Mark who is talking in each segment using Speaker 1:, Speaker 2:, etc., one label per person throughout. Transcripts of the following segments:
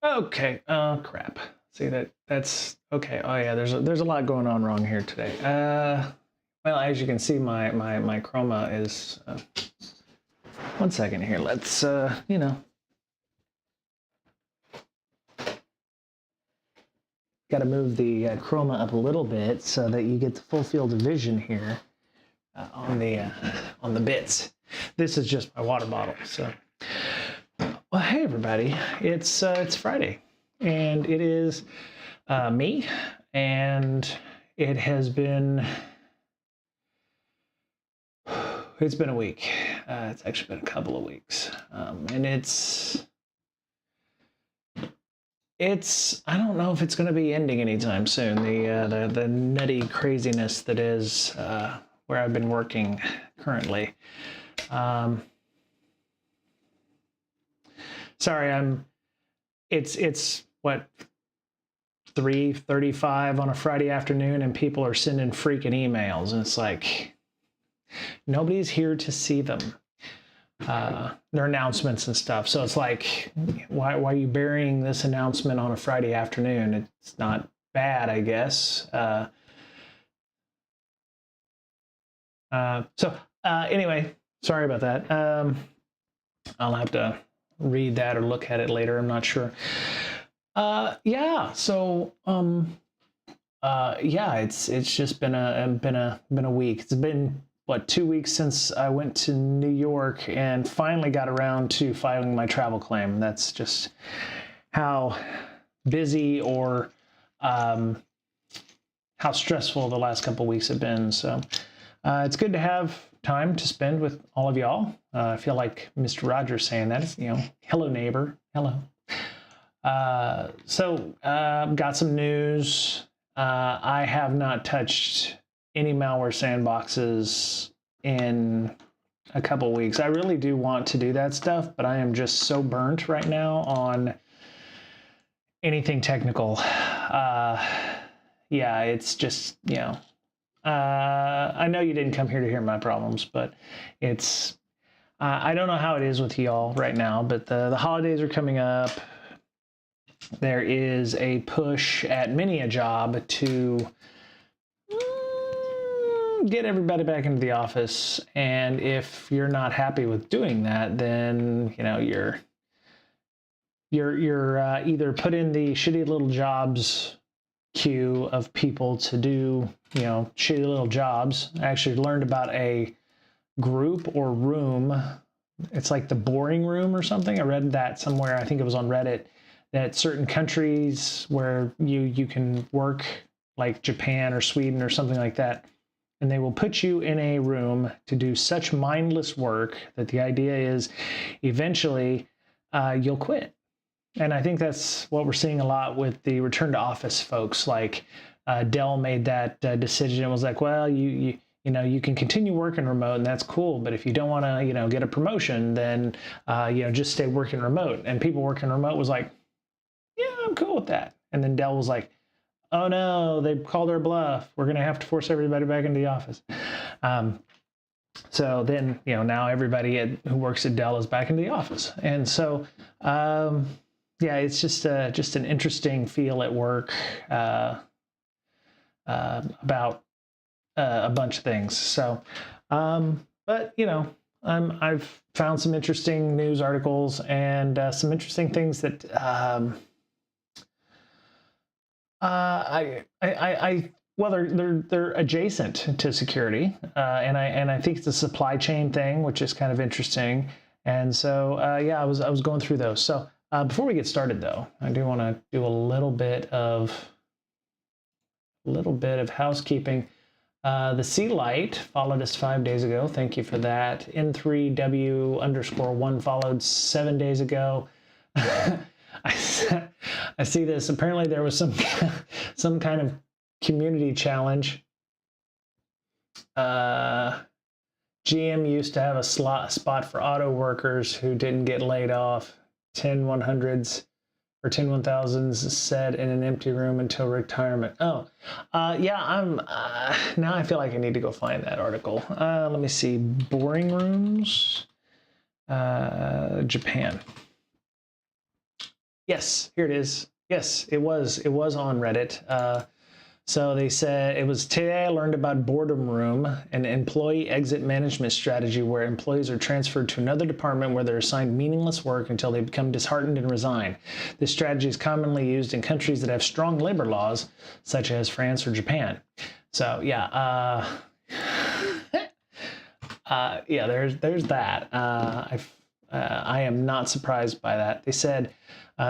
Speaker 1: Okay. Oh crap. See that's okay. Oh yeah, there's a lot going on wrong here today. Well, as you can see, my chroma is. One second here. Let's got to move the chroma up a little bit so that you get the full field of vision here on the bits. This is just my water bottle. So, well, hey everybody, it's Friday, and it is me, and it has been a week. It's actually been a couple of weeks, and it's I don't know if it's going to be ending anytime soon. The nutty craziness that is where I've been working currently. Sorry, it's what 3:35 on a Friday afternoon, and people are sending freaking emails, and it's like nobody's here to see them. Their announcements and stuff. So it's like, why are you burying this announcement on a Friday afternoon? It's not bad, I guess. Anyway, sorry about that. I'll have to read that or look at it later. I'm not sure. Yeah. So, yeah, it's just been a week. It's been what, 2 weeks since I went to New York and finally got around to filing my travel claim. That's just how busy or how stressful the last couple of weeks have been. So it's good to have time to spend with all of y'all. I feel like Mr. Rogers saying that. Hello neighbor, hello. Got some news. I have not touched any malware sandboxes in a couple weeks. I really do want to do that stuff, but I am just so burnt right now on anything technical. Yeah, it's just, I know you didn't come here to hear my problems, but it's, I don't know how it is with y'all right now, but the holidays are coming up. There is a push at many a job to get everybody back into the office, and if you're not happy with doing that, then you're either put in the shitty little jobs queue of people to do shitty little jobs. I actually learned about a group or room. It's like the boring room or something. I read that somewhere. I think it was on Reddit, that certain countries where you can work, like Japan or Sweden or something like that, and they will put you in a room to do such mindless work that the idea is eventually you'll quit. And I think that's what we're seeing a lot with the return to office folks. Like Dell made that decision. It was like, well, you can continue working remote, and that's cool. But if you don't want to, get a promotion, then just stay working remote. And people working remote was like, yeah, I'm cool with that. And then Dell was like, oh no, they called our bluff. We're going to have to force everybody back into the office. So then, now everybody who works at Dell is back into the office. And so, yeah, it's just an interesting feel at work about a bunch of things. So, but I've found some interesting news articles and some interesting things that well, they're adjacent to security, and I think it's a supply chain thing, which is kind of interesting. And so yeah, I was going through those. So before we get started, though, I do want to do a little bit of housekeeping. The Sea Light followed us 5 days ago. Thank you for that. N3W_1 followed 7 days ago. I see this. Apparently there was some kind of community challenge. GM used to have a spot for auto workers who didn't get laid off. 10 100s or 10 1000s said in an empty room until retirement. Oh, yeah, I'm now I feel like I need to go find that article. Let me see. Boring rooms, Japan. Yes, here it is. Yes, it was. It was on Reddit. So they said it was today I learned about boredom room, an employee exit management strategy where employees are transferred to another department where they're assigned meaningless work until they become disheartened and resign. This strategy is commonly used in countries that have strong labor laws, such as France or Japan. So yeah, yeah, there's that. I am not surprised by that. They said,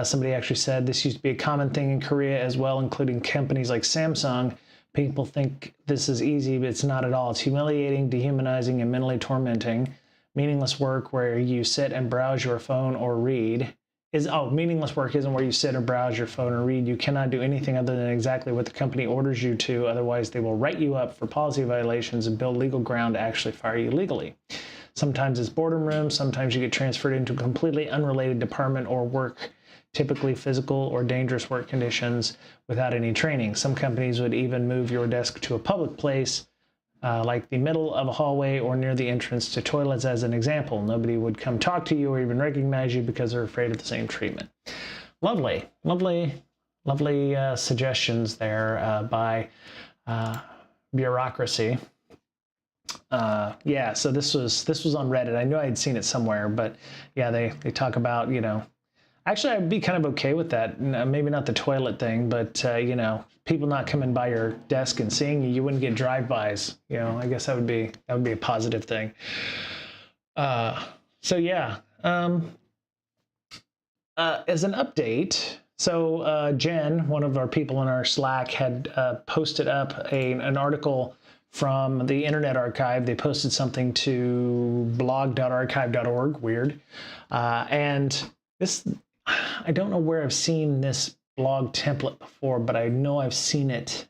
Speaker 1: somebody actually said this used to be a common thing in Korea as well, including companies like Samsung. People think this is easy, but it's not at all. It's humiliating, dehumanizing, and mentally tormenting. Meaningless work where you sit and browse your phone or read meaningless work isn't where you sit or browse your phone or read. You cannot do anything other than exactly what the company orders you to. Otherwise, they will write you up for policy violations and build legal ground to actually fire you legally. Sometimes it's boredom room. Sometimes you get transferred into a completely unrelated department or work, typically physical or dangerous work conditions without any training. Some companies would even move your desk to a public place, like the middle of a hallway or near the entrance to toilets as an example. Nobody would come talk to you or even recognize you because they're afraid of the same treatment. Lovely, lovely, lovely suggestions there by bureaucracy. Yeah, so this was on Reddit. I knew I had seen it somewhere, but yeah, they talk about, you know, actually I'd be kind of okay with that. Maybe not the toilet thing, but you know, people not coming by your desk and seeing you, you wouldn't get drive-bys. You know, I guess that would be a positive thing. So yeah, as an update, so Jen, one of our people in our Slack, had posted up an article from the Internet Archive. They posted something to blog.archive.org, weird. And this, I don't know where I've seen this blog template before, but I know I've seen it,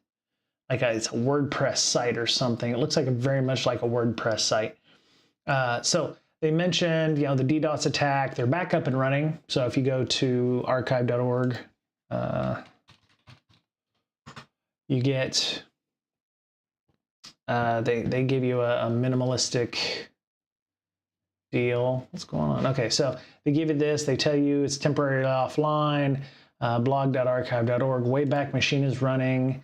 Speaker 1: like it's a WordPress site or something. It looks like very much like a WordPress site. So they mentioned, you know, the DDoS attack. They're back up and running. So if you go to archive.org, you get, they give you a minimalistic deal. What's going on? Okay, so they give you this. They tell you it's temporarily offline. Blog.archive.org. Wayback Machine is running.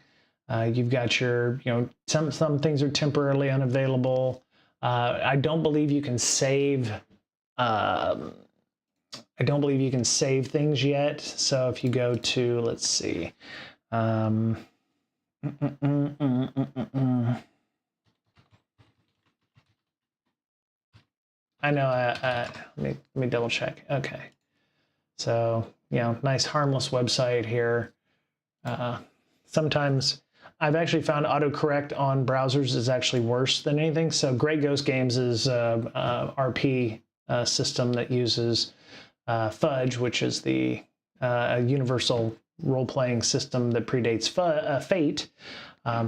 Speaker 1: You've got your, you know, some things are temporarily unavailable. I don't believe you can save. I don't believe you can save things yet. So if you go to, let's see. I know, let me double check. Okay. So, you know, nice harmless website here. Sometimes I've actually found autocorrect on browsers is actually worse than anything. So Grey Ghost Games is a RP system that uses Fudge, which is the universal role-playing system that predates Fate.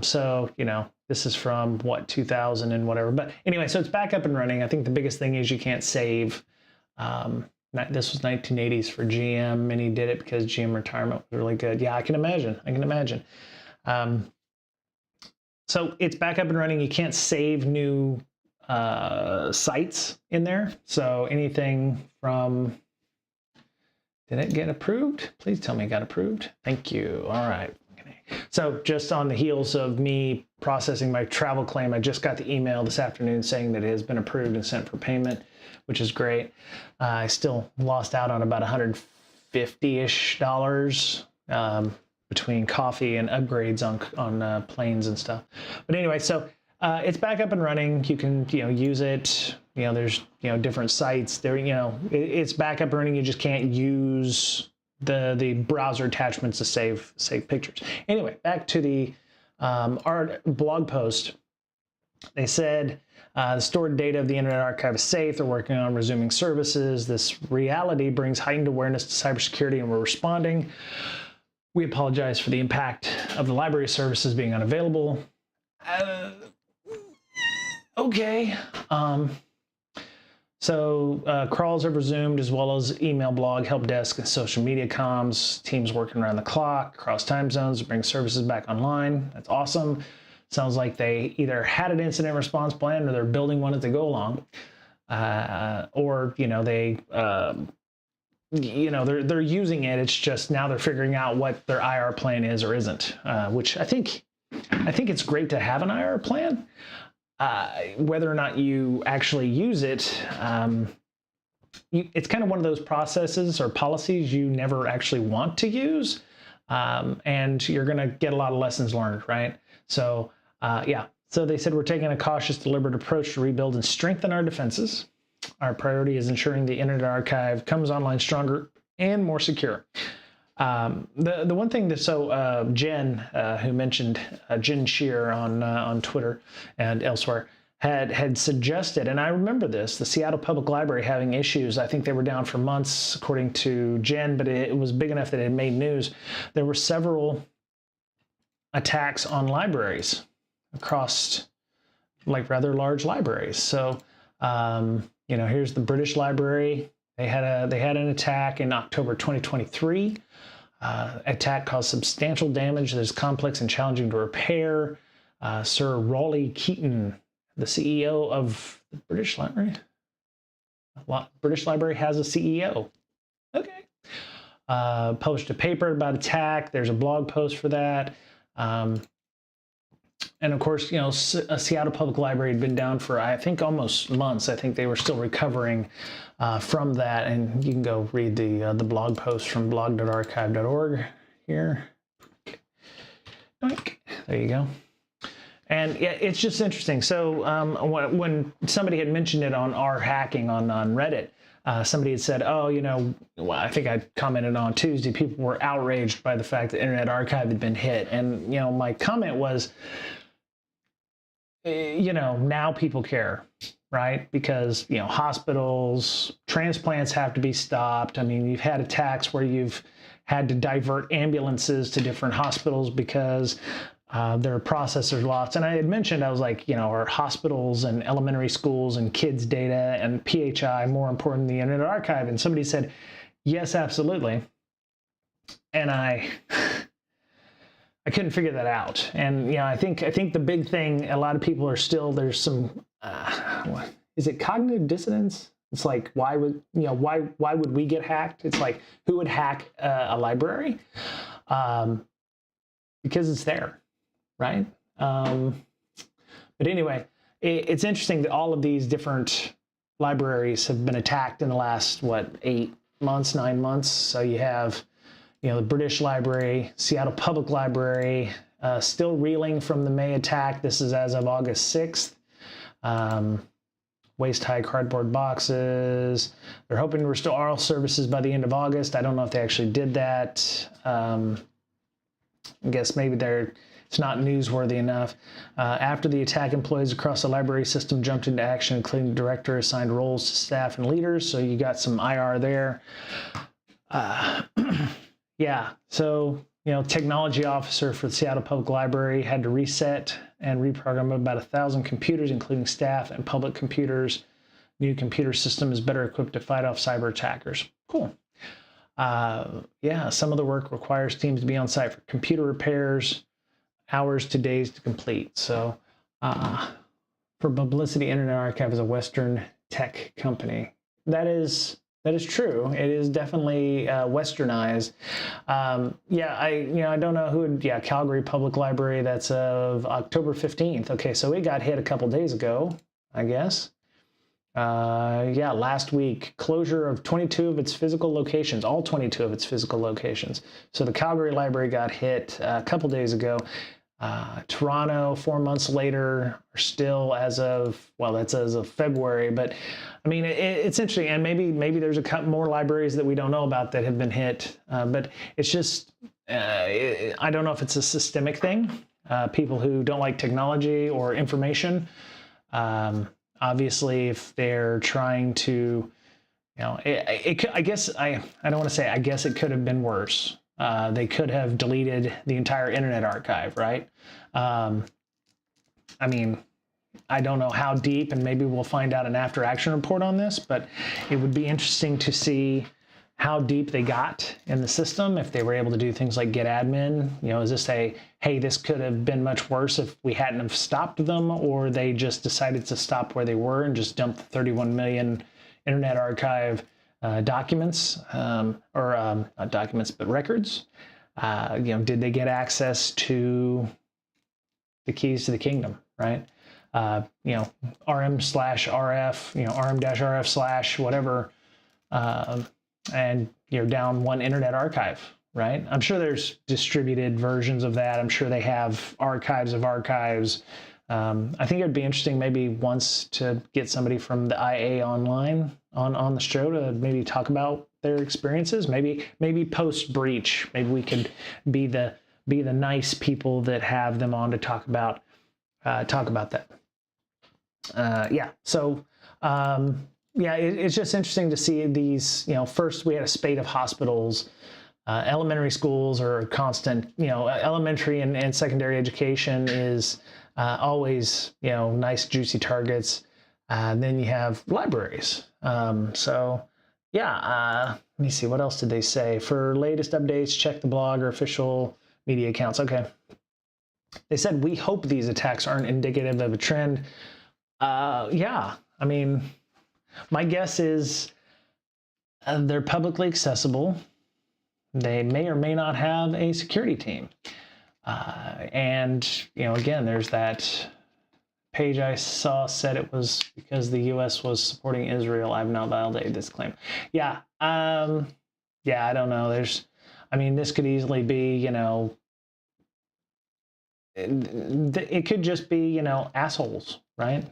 Speaker 1: So, you know, this is from what, 2000 and whatever. But anyway, so it's back up and running. I think the biggest thing is you can't save. This was 1980s for GM. Many did it because GM retirement was really good. Yeah, I can imagine. I can imagine. So it's back up and running. You can't save new sites in there. So anything from, did it get approved? Please tell me it got approved. Thank you. All right. So just on the heels of me processing my travel claim, I just got the email this afternoon saying that it has been approved and sent for payment, which is great. I still lost out on about $150-ish between coffee and upgrades on planes and stuff. But anyway, so it's back up and running. You can, you know, use it. You know, there's, you know, different sites there. You know, it's back up and running. You just can't use the browser attachments to save pictures. Anyway, back to the our blog post. They said the stored data of the Internet Archive is safe. They're working on resuming services. This reality brings heightened awareness to cybersecurity, and we're responding. We apologize for the impact of the library services being unavailable. Okay. So crawls have resumed, as well as email, blog, help desk, and social media comms. Teams working around the clock across time zones to bring services back online. That's awesome. Sounds like they either had an incident response plan or they're building one as they go along. Or, you know, they they're using it. It's just now they're figuring out what their IR plan is or isn't, which I think it's great to have an IR plan. Whether or not you actually use it, it's kind of one of those processes or policies you never actually want to use, and you're going to get a lot of lessons learned, right? So, yeah. So they said we're taking a cautious, deliberate approach to rebuild and strengthen our defenses. Our priority is ensuring the Internet Archive comes online stronger and more secure. The one thing that, so Jen, who mentioned Jen Shear on Twitter and elsewhere, had suggested, and I remember this, the Seattle Public Library having issues. I think they were down for months, according to Jen, but it was big enough that it made news. There were several attacks on libraries across like rather large libraries. So, here's the British Library. They had an attack in October 2023. Attack caused substantial damage that is complex and challenging to repair. Sir Raleigh Keaton, the CEO of the British Library. British Library has a CEO. Okay. Published a paper about attack. There's a blog post for that. And of course, Seattle Public Library had been down for, I think, almost months. I think they were still recovering from that. And you can go read the blog post from blog.archive.org here. There you go. And yeah, it's just interesting. So when somebody had mentioned it on our hacking on Reddit, somebody had said, I think I commented on Tuesday, people were outraged by the fact that Internet Archive had been hit. And, my comment was, now people care, right? Because, hospitals, transplants have to be stopped. I mean, you've had attacks where you've had to divert ambulances to different hospitals because their processors lost. And I had mentioned, I was like, are hospitals and elementary schools and kids' data and PHI more important than the Internet Archive? And somebody said, yes, absolutely. And I couldn't figure that out. And I think the big thing, a lot of people are still, there's some, is it cognitive dissonance? It's like, why would we get hacked? It's like, who would hack a library? Because it's there. Right? But anyway, it's interesting that all of these different libraries have been attacked in the last, 9 months. So you have, the British Library, Seattle Public Library, still reeling from the May attack. This is as of August 6th. Waist-high cardboard boxes. They're hoping to restore all services by the end of August. I don't know if they actually did that. I guess maybe it's not newsworthy enough. After the attack, employees across the library system jumped into action, including the director assigned roles to staff and leaders. So you got some IR there. Yeah, so, technology officer for the Seattle Public Library had to reset and reprogram about 1,000 computers, including staff and public computers. New computer system is better equipped to fight off cyber attackers. Cool. Yeah, some of the work requires teams to be on site for computer repairs, hours to days to complete. So for publicity, Internet Archive is a Western tech company. That is true. It is definitely westernized. Yeah, I don't know who would, Calgary Public Library, that's of October 15th. Okay, so it got hit a couple days ago, I guess. Yeah, last week, closure of 22 of its physical locations, all 22 of its physical locations. So the Calgary Library got hit a couple days ago. Toronto, 4 months later, are still that's as of February. But I mean, it's interesting. And maybe there's a couple more libraries that we don't know about that have been hit. But it's just, I don't know if it's a systemic thing. People who don't like technology or information. Obviously, if they're trying to, I guess I don't want to say, I guess it could have been worse. They could have deleted the entire Internet Archive, right? I mean, I don't know how deep, and maybe we'll find out an after action report on this, but it would be interesting to see how deep they got in the system, if they were able to do things like get admin. Is this hey, this could have been much worse if we hadn't have stopped them, or they just decided to stop where they were and just dump the 31 million Internet Archive documents, or not documents, but records. Did they get access to the keys to the kingdom, right? RM/RF, RM-RF/ whatever, and down one Internet Archive, right? I'm sure there's distributed versions of that. I'm sure they have archives of archives. I think it'd be interesting maybe once to get somebody from the IA online on the show to maybe talk about their experiences. Maybe post breach, maybe we could be the nice people that have them on to talk about that. It's just interesting to see these. First we had a spate of hospitals. Elementary schools are constant. Elementary and secondary education is always nice juicy targets. Then you have libraries. Let me see, what else did they say? For latest updates, check the blog or official media accounts. Okay. They said, we hope these attacks aren't indicative of a trend. I mean, my guess is they're publicly accessible. They may or may not have a security team. Again, there's that page I saw said it was because the U.S. was supporting Israel. I've not validated this claim. I don't know. This could easily be, it could just be, assholes, right?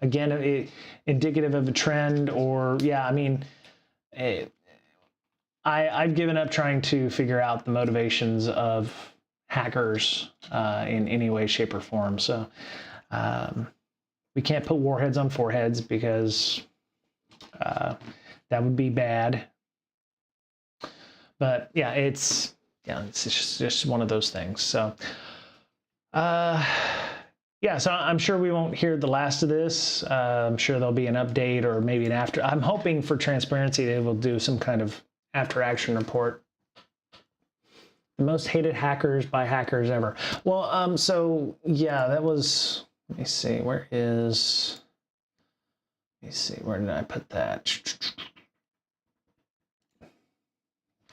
Speaker 1: Again, indicative of a trend, or I've given up trying to figure out the motivations of hackers in any way, shape, or form. So we can't put warheads on foreheads because that would be bad. But it's just one of those things. So so I'm sure we won't hear the last of this. I'm sure there'll be an update or maybe an after. I'm hoping for transparency they will do some kind of after action report. The most hated hackers by hackers ever. Well, that was, let me see, where did I put that?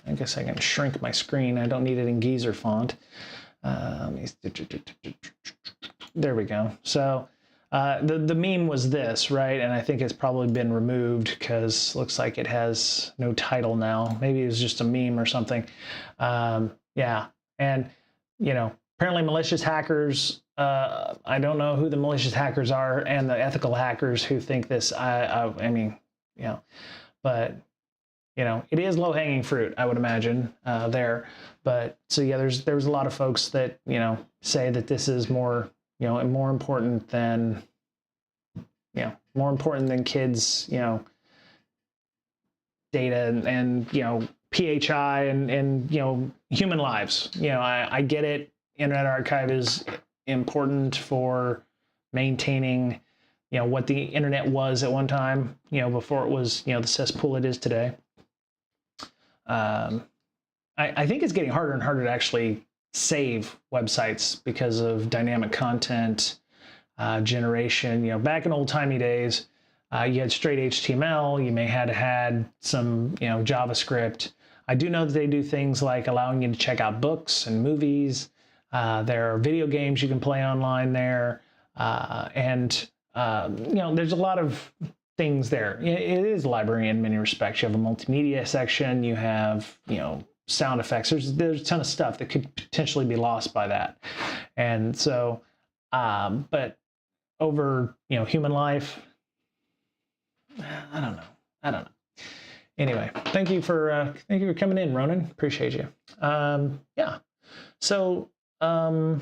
Speaker 1: I guess I can shrink my screen. I don't need it in Geezer font. There we go. So the meme was this, right? And I think it's probably been removed because looks like it has no title now. Maybe it was just a meme or something. And apparently malicious hackers. I don't know who the malicious hackers are and the ethical hackers who think this. But it is low-hanging fruit, I would imagine, there. But so there was a lot of folks that say that this is more more important than kids data and PHI and human lives. I get it. Internet Archive is important for maintaining what the internet was at one time, before it was the cesspool it is today. I think it's getting harder and harder to actually save websites because of dynamic content generation. Back in old-timey days, you had straight HTML. You may have had some JavaScript. I do know that they do things like allowing you to check out books and movies. There are video games you can play online there, there's a lot of things there. It is a library in many respects. You have a multimedia section. You have sound effects. There's a ton of stuff that could potentially be lost by that. And so, but over human life, I don't know. Anyway, thank you for coming in, Ronan. Appreciate you. So let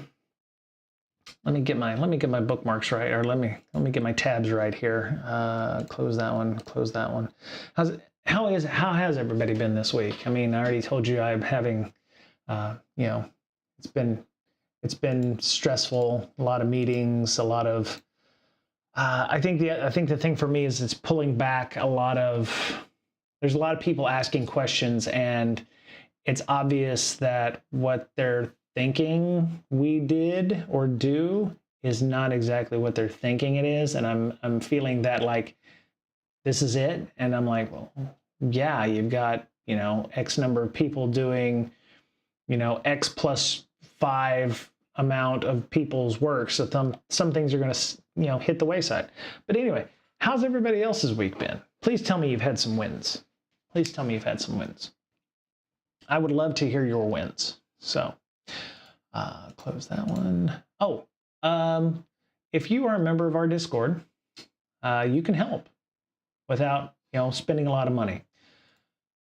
Speaker 1: me get my bookmarks right, or let me get my tabs right here. Close that one. How has everybody been this week? I mean, I already told you I'm having, it's been stressful. A lot of meetings, a lot of. I think the thing for me is it's pulling back a lot of. There's a lot of people asking questions, and it's obvious that what they're thinking we did or do is not exactly what they're thinking it is, and I'm feeling that like this is it. And I'm like, well, yeah, you've got, you know, X number of people doing, you know, X plus 5 amount of people's work. So some things are going to, you know, hit the wayside. But anyway, how's everybody else's week been? Please tell me you've had some wins. Please tell me you've had some wins. I would love to hear your wins. So close that one. Oh, if you are a member of our Discord, you can help without, you know, spending a lot of money.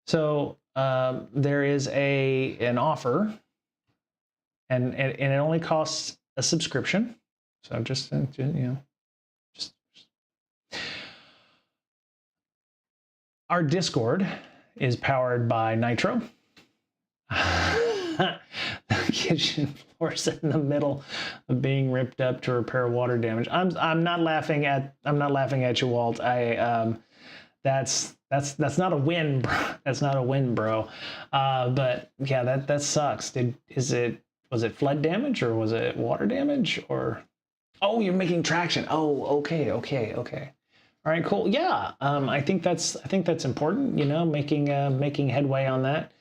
Speaker 1: So there is an offer, and it only costs a subscription. So just you know, just our Discord is powered by Nitro. The kitchen floor's in the middle of being ripped up to repair water damage. I'm not laughing at you, Walt. That's not a win, bro. That's not a win, bro. But yeah, that sucks. Was it flood damage, or was it water damage, or oh, you're making traction. Oh, okay. All right, cool. Yeah, I think that's important. You know, making headway on that.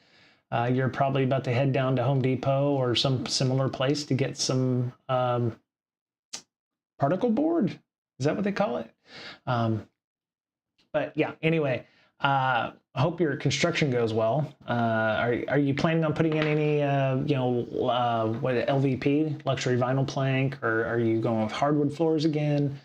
Speaker 1: You're probably about to head down to Home Depot or some similar place to get some particle board. Is that what they call it? But yeah, anyway, I hope your construction goes well. Are you planning on putting in any, you know, what LVP, luxury vinyl plank, or are you going with hardwood floors again?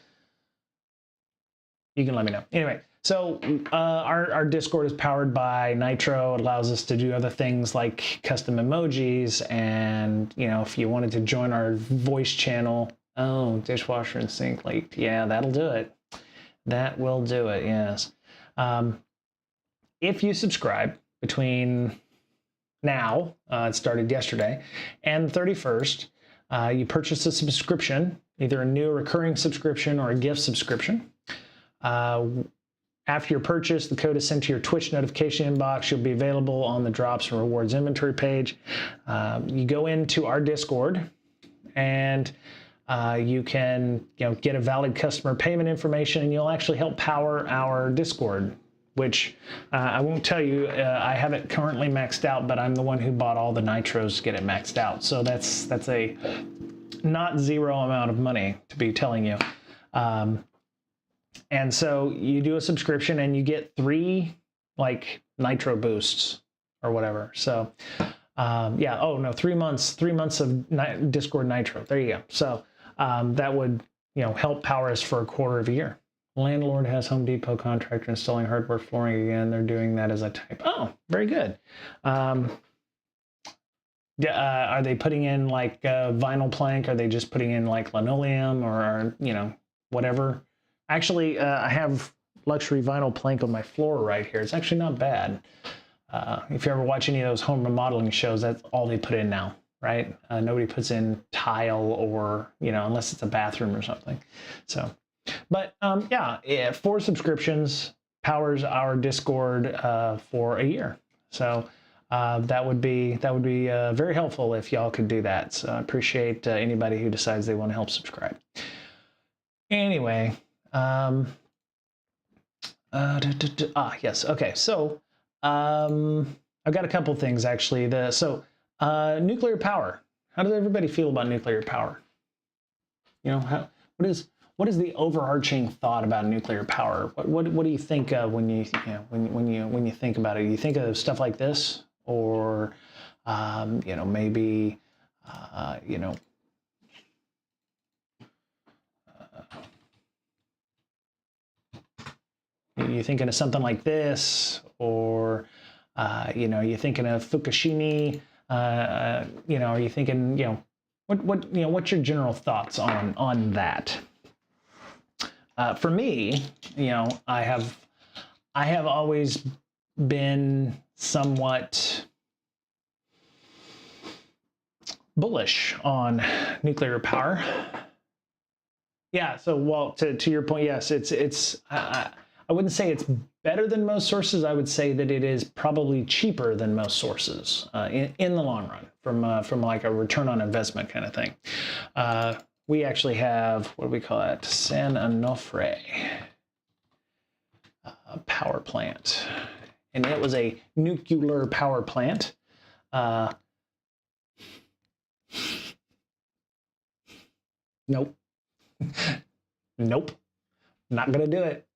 Speaker 1: You can let me know. Anyway, so our Discord is powered by Nitro. It allows us to do other things like custom emojis, and, you know, if you wanted to join our voice channel, oh, dishwasher and sink leaked. Yeah, that'll do it. That will do it, yes. If you subscribe between now, it started yesterday, and the 31st, you purchase a subscription, either a new recurring subscription or a gift subscription. After your purchase, the code is sent to your Twitch notification inbox. You'll be available on the Drops and Rewards inventory page. You go into our Discord, and you can, you know, get a valid customer payment information, and you'll actually help power our Discord, which I won't tell you, I have it currently maxed out, but I'm the one who bought all the nitros to get it maxed out. So that's a not zero amount of money to be telling you. And so you do a subscription and you get 3 like nitro boosts or whatever. So yeah, oh no, 3 months of Discord Nitro. There you go. So that would, you know, help power us for a quarter of a year. Landlord has Home Depot contractor installing hardwood flooring again. They're doing that as a type. Oh, very good. Are they putting in like vinyl plank? Are they just putting in like linoleum, or, you know, whatever? Actually, I have luxury vinyl plank on my floor right here. It's actually not bad. If you ever watch any of those home remodeling shows, that's all they put in now, right? Nobody puts in tile, or, you know, unless it's a bathroom or something. So, but yeah, 4 subscriptions powers our Discord for a year. So that would be very helpful if y'all could do that. So I appreciate anybody who decides they want to help subscribe. Anyway. Yes. Okay. So, I've got a couple things actually. Nuclear power. How does everybody feel about nuclear power? You know, what is the overarching thought about nuclear power? What do you think of when you think about it? You think of stuff like this, or you know, maybe you know. You thinking of something like this, or you know, you thinking of Fukushima? You know, are you thinking, you know, what's your general thoughts on that? For me, you know, I have always been somewhat bullish on nuclear power. Yeah. So, well, to your point, yes, I wouldn't say it's better than most sources. I would say that it is probably cheaper than most sources in the long run, from like a return on investment kind of thing. We actually have, what do we call it? San Onofre. power plant. And it was a nook-you-ler power plant. Nope. Nope. Not gonna do it.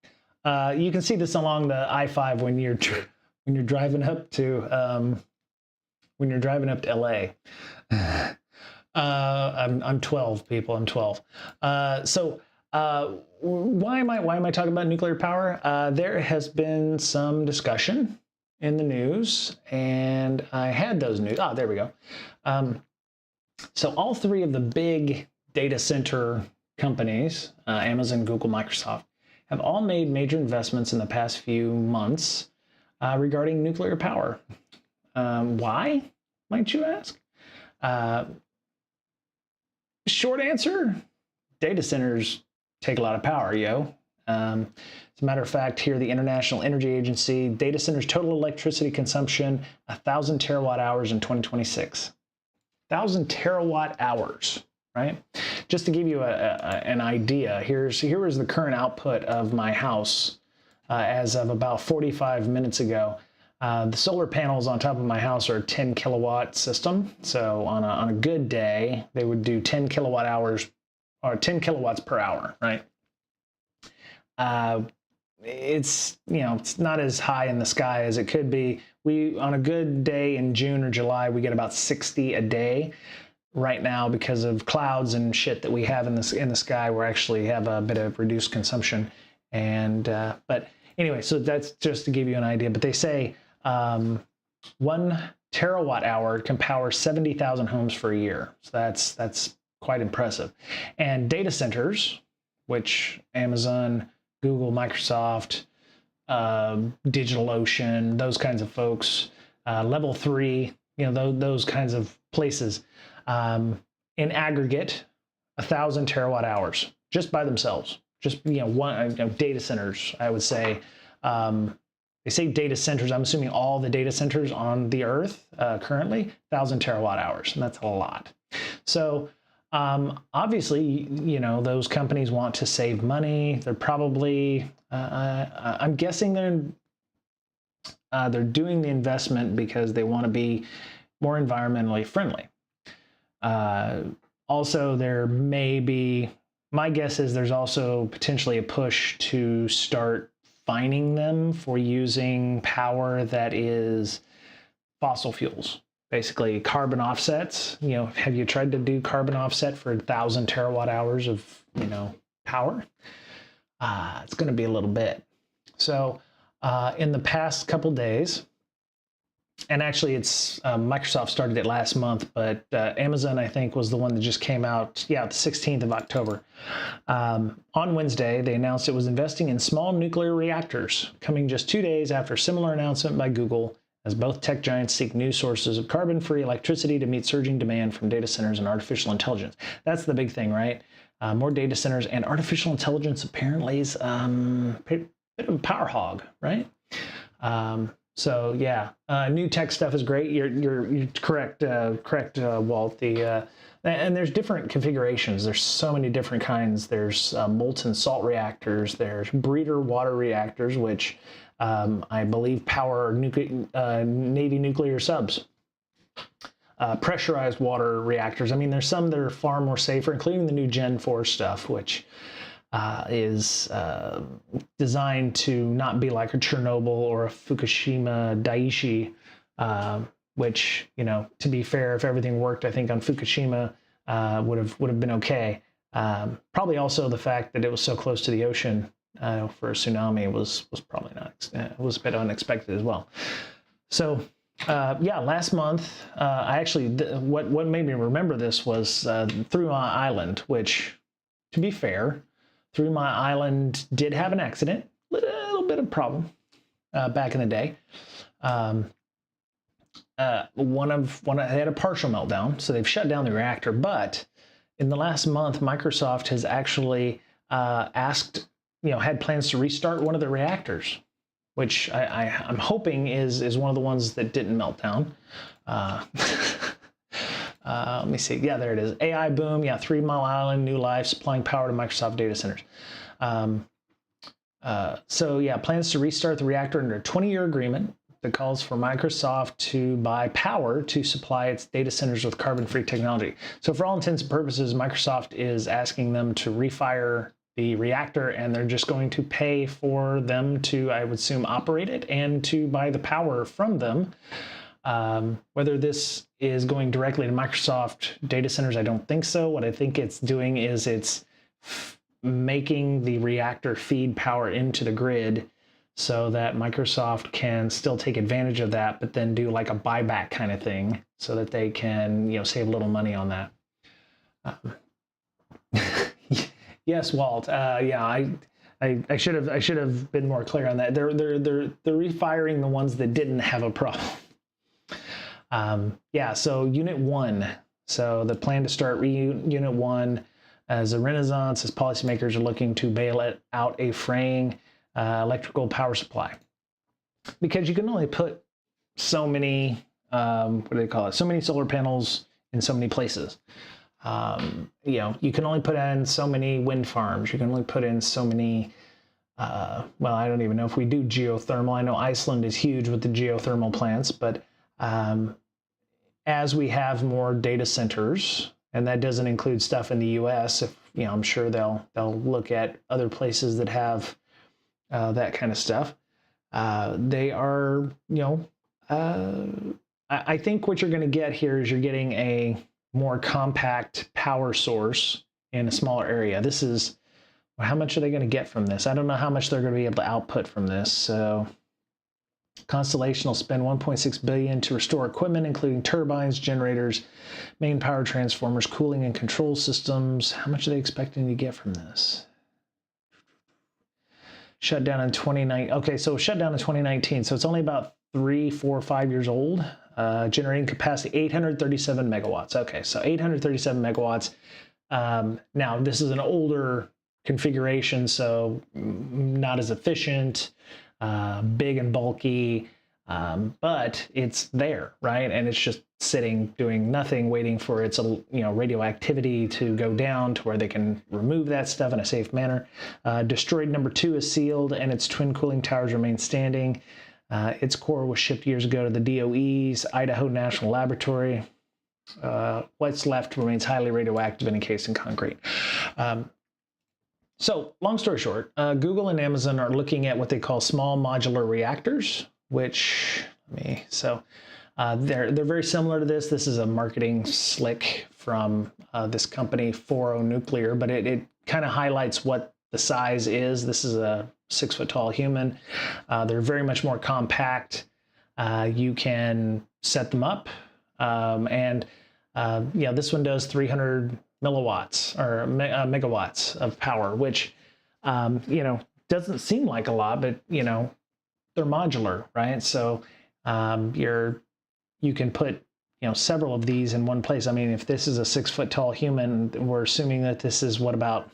Speaker 1: You can see this along the I-5 when you're driving up to LA. I'm 12, people. I'm 12. Why am I talking about nuclear power? There has been some discussion in the news, and I had those news. Oh, there we go. So all three of the big data center companies, Amazon, Google, Microsoft, have all made major investments in the past few months regarding nuclear power. Why, might you ask? Short answer, data centers take a lot of power, yo. As a matter of fact, here, the International Energy Agency, data centers' total electricity consumption, 1,000 terawatt hours in 2026. 1,000 terawatt hours, right? Just to give you an idea, here is the current output of my house as of about 45 minutes ago. The solar panels on top of my house are a 10 kilowatt system. So on a good day, they would do 10 kilowatt hours or 10 kilowatts per hour, right? It's not as high in the sky as it could be. On a good day in June or July, we get about 60 a day. Right now, because of clouds and shit that we have in the sky, we actually have a bit of reduced consumption. And but anyway, so that's just to give you an idea. But they say 1 terawatt hour can power 70,000 homes for a year. So that's quite impressive. And data centers, which Amazon, Google, Microsoft, DigitalOcean, those kinds of folks, level 3, those kinds of places, in aggregate, 1,000 terawatt hours just by themselves. Just one data centers, I would say. They say data centers. I'm assuming all the data centers on the Earth currently, 1,000 terawatt hours, and that's a lot. So obviously, those companies want to save money. They're probably, I'm guessing they're doing the investment because they want to be more environmentally friendly. Also, there may be, my guess is there's also potentially a push to start fining them for using power that is fossil fuels. Basically carbon offsets. Have you tried to do carbon offset for 1,000 terawatt hours of, power? It's going to be a little bit. So in the past couple days, and actually it's Microsoft started it last month, but Amazon, I think, was the one that just came out, the 16th of October. On Wednesday, they announced it was investing in small nuclear reactors, coming just 2 days after a similar announcement by Google, as both tech giants seek new sources of carbon-free electricity to meet surging demand from data centers and artificial intelligence. That's the big thing, right? More data centers, and artificial intelligence apparently is a bit of a power hog, right? So yeah, new tech stuff is great. You're correct, Walt. And there's different configurations. There's so many different kinds. There's molten salt reactors. There's breeder water reactors, which I believe power Navy nuclear subs. Pressurized water reactors. I mean, there's some that are far more safer, including the new Gen 4 stuff, which is designed to not be like a Chernobyl or a Fukushima Daiichi, which, to be fair, if everything worked, I think on Fukushima would have been okay. Probably also the fact that it was so close to the ocean for a tsunami was probably not, was a bit unexpected as well. So last month, I actually, what made me remember this was Three Mile Island, which, to be fair, Three Mile Island did have an accident, a little bit of problem back in the day. They had a partial meltdown, so they've shut down the reactor. But in the last month, Microsoft has actually had plans to restart one of the reactors, which I'm hoping is one of the ones that didn't melt down. Let me see. Yeah, there it is. AI boom. Yeah, 3 Mile Island, new life, supplying power to Microsoft data centers. So yeah, plans to restart the reactor under a 20-year agreement that calls for Microsoft to buy power to supply its data centers with carbon-free technology. So for all intents and purposes, Microsoft is asking them to refire the reactor, and they're just going to pay for them to, I would assume, operate it and to buy the power from them. Whether this is going directly to Microsoft data centers, I don't think so. What I think it's doing is it's making the reactor feed power into the grid so that Microsoft can still take advantage of that, but then do like a buyback kind of thing so that they can, you know, save a little money on that. Yes, Walt. Yeah, I should have been more clear on that. They're refiring the ones that didn't have a problem. Yeah, so Unit 1. So the plan to start Unit 1 as a renaissance as policymakers are looking to bail out a fraying electrical power supply. Because you can only put so many, what do they call it? So many solar panels in so many places. You know, you can only put in so many wind farms. You can only put in so many, well, I don't even know if we do geothermal. I know Iceland is huge with the geothermal plants, but as we have more data centers, and that doesn't include stuff in the U.S., if, you know, I'm sure they'll look at other places that have that kind of stuff. They are, you know, I think what you're going to get here is you're getting a more compact power source in a smaller area. This is, how much are they going to get from this? I don't know how much they're going to be able to output from this. So Constellation will spend $1.6 billion to restore equipment, including turbines, generators, main power transformers, cooling and control systems. How much are they expecting to get from this? Shut down in 2019. Okay, so shut down in 2019. So it's only about 3, 4, 5 years old. Generating capacity 837 megawatts. Okay, so 837 megawatts. Now this is an older configuration, so not as efficient. Big and bulky, but it's there, right? And it's just sitting, doing nothing, waiting for its, you know, radioactivity to go down to where they can remove that stuff in a safe manner. Destroyed number 2 is sealed, and its twin cooling towers remain standing. Its core was shipped years ago to the DOE's Idaho National Laboratory. What's left remains highly radioactive and encased in concrete. So, long story short, Google and Amazon are looking at what they call small modular reactors, which, they're very similar to this. This is a marketing slick from this company, FIDO Nuclear, but it kind of highlights what the size is. This is a 6-foot-tall human. They're very much more compact. You can set them up, and yeah, this one does 300 milliwatts or megawatts of power, which, you know, doesn't seem like a lot, but, you know, they're modular, right? So you can put, you know, several of these in one place. I mean, if this is a 6-foot-tall human, we're assuming that this is what, about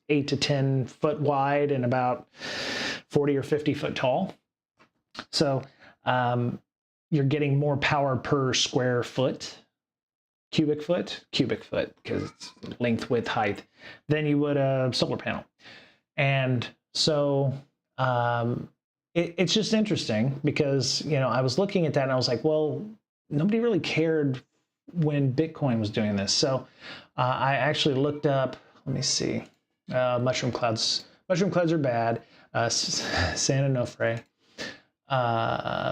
Speaker 1: 8 to 10 foot wide and about 40 or 50 foot tall. So you're getting more power per square foot. Cubic foot, because it's length, width, height, than you would a solar panel. And so it's just interesting because, you know, I was looking at that and I was like, well, nobody really cared when Bitcoin was doing this. So I actually looked up, let me see, mushroom clouds. Mushroom clouds are bad. San Onofre,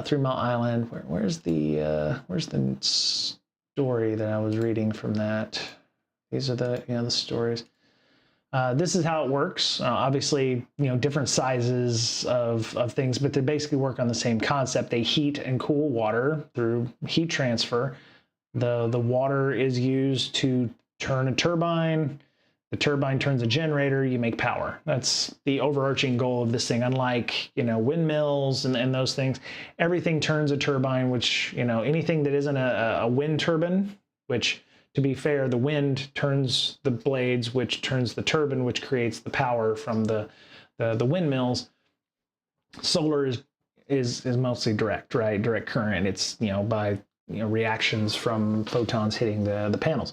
Speaker 1: 3 Mile Island. Where's the story that I was reading from that? These are the, you know, the stories. This is how it works. Obviously, you know, different sizes of things, but they basically work on the same concept. They heat and cool water through heat transfer. The water is used to turn a turbine. The turbine turns a generator, you make power. That's the overarching goal of this thing. Unlike, you know, windmills and those things, everything turns a turbine, which, you know, anything that isn't a wind turbine, which, to be fair, the wind turns the blades, which turns the turbine, which creates the power from the windmills. Solar is mostly direct, right? Direct current. It's, you know, by, you know, reactions from photons hitting the panels.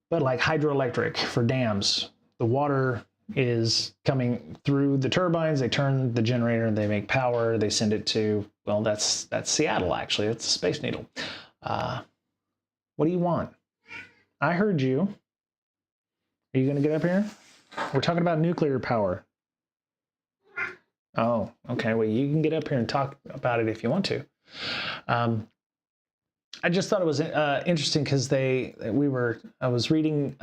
Speaker 1: But like hydroelectric for dams, the water is coming through the turbines. They turn the generator, they make power, they send it to, well, that's Seattle, actually. It's the Space Needle. What do you want? I heard you. Are you going to get up here? We're talking about nuclear power. Oh, okay. Well, you can get up here and talk about it if you want to. I just thought it was interesting because I was reading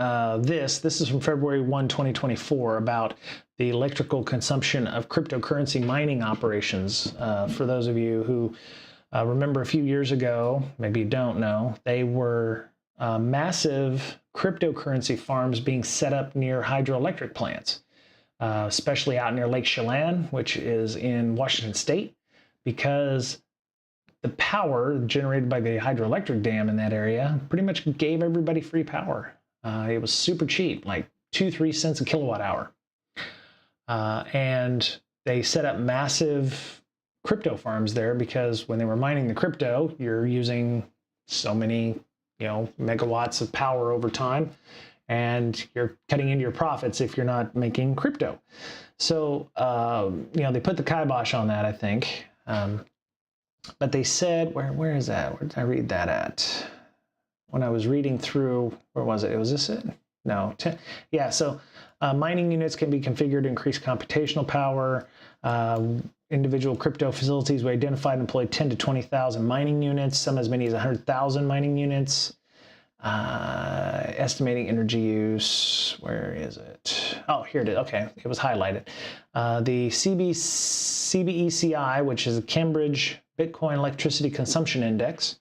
Speaker 1: this is from February 1, 2024, about the electrical consumption of cryptocurrency mining operations. For those of you who remember a few years ago, maybe you don't know, they were massive cryptocurrency farms being set up near hydroelectric plants, especially out near Lake Chelan, which is in Washington State, because the power generated by the hydroelectric dam in that area pretty much gave everybody free power. It was super cheap, like 2-3 cents a kilowatt hour. And they set up massive crypto farms there because when they were mining the crypto, you're using so many, megawatts of power over time, and you're cutting into your profits if you're not making crypto. So, they put the kibosh on that, I think. But they said, where is that? Where did I read that at? When I was reading through, where was it? Was this it? No. Yeah, so mining units can be configured to increase computational power. Individual crypto facilities we identified employ 10 to 20,000 mining units, some as many as 100,000 mining units. Estimating energy use, where is it? Oh, here it is. Okay, it was highlighted. The CBECI, which is a Cambridge Bitcoin Electricity Consumption Index,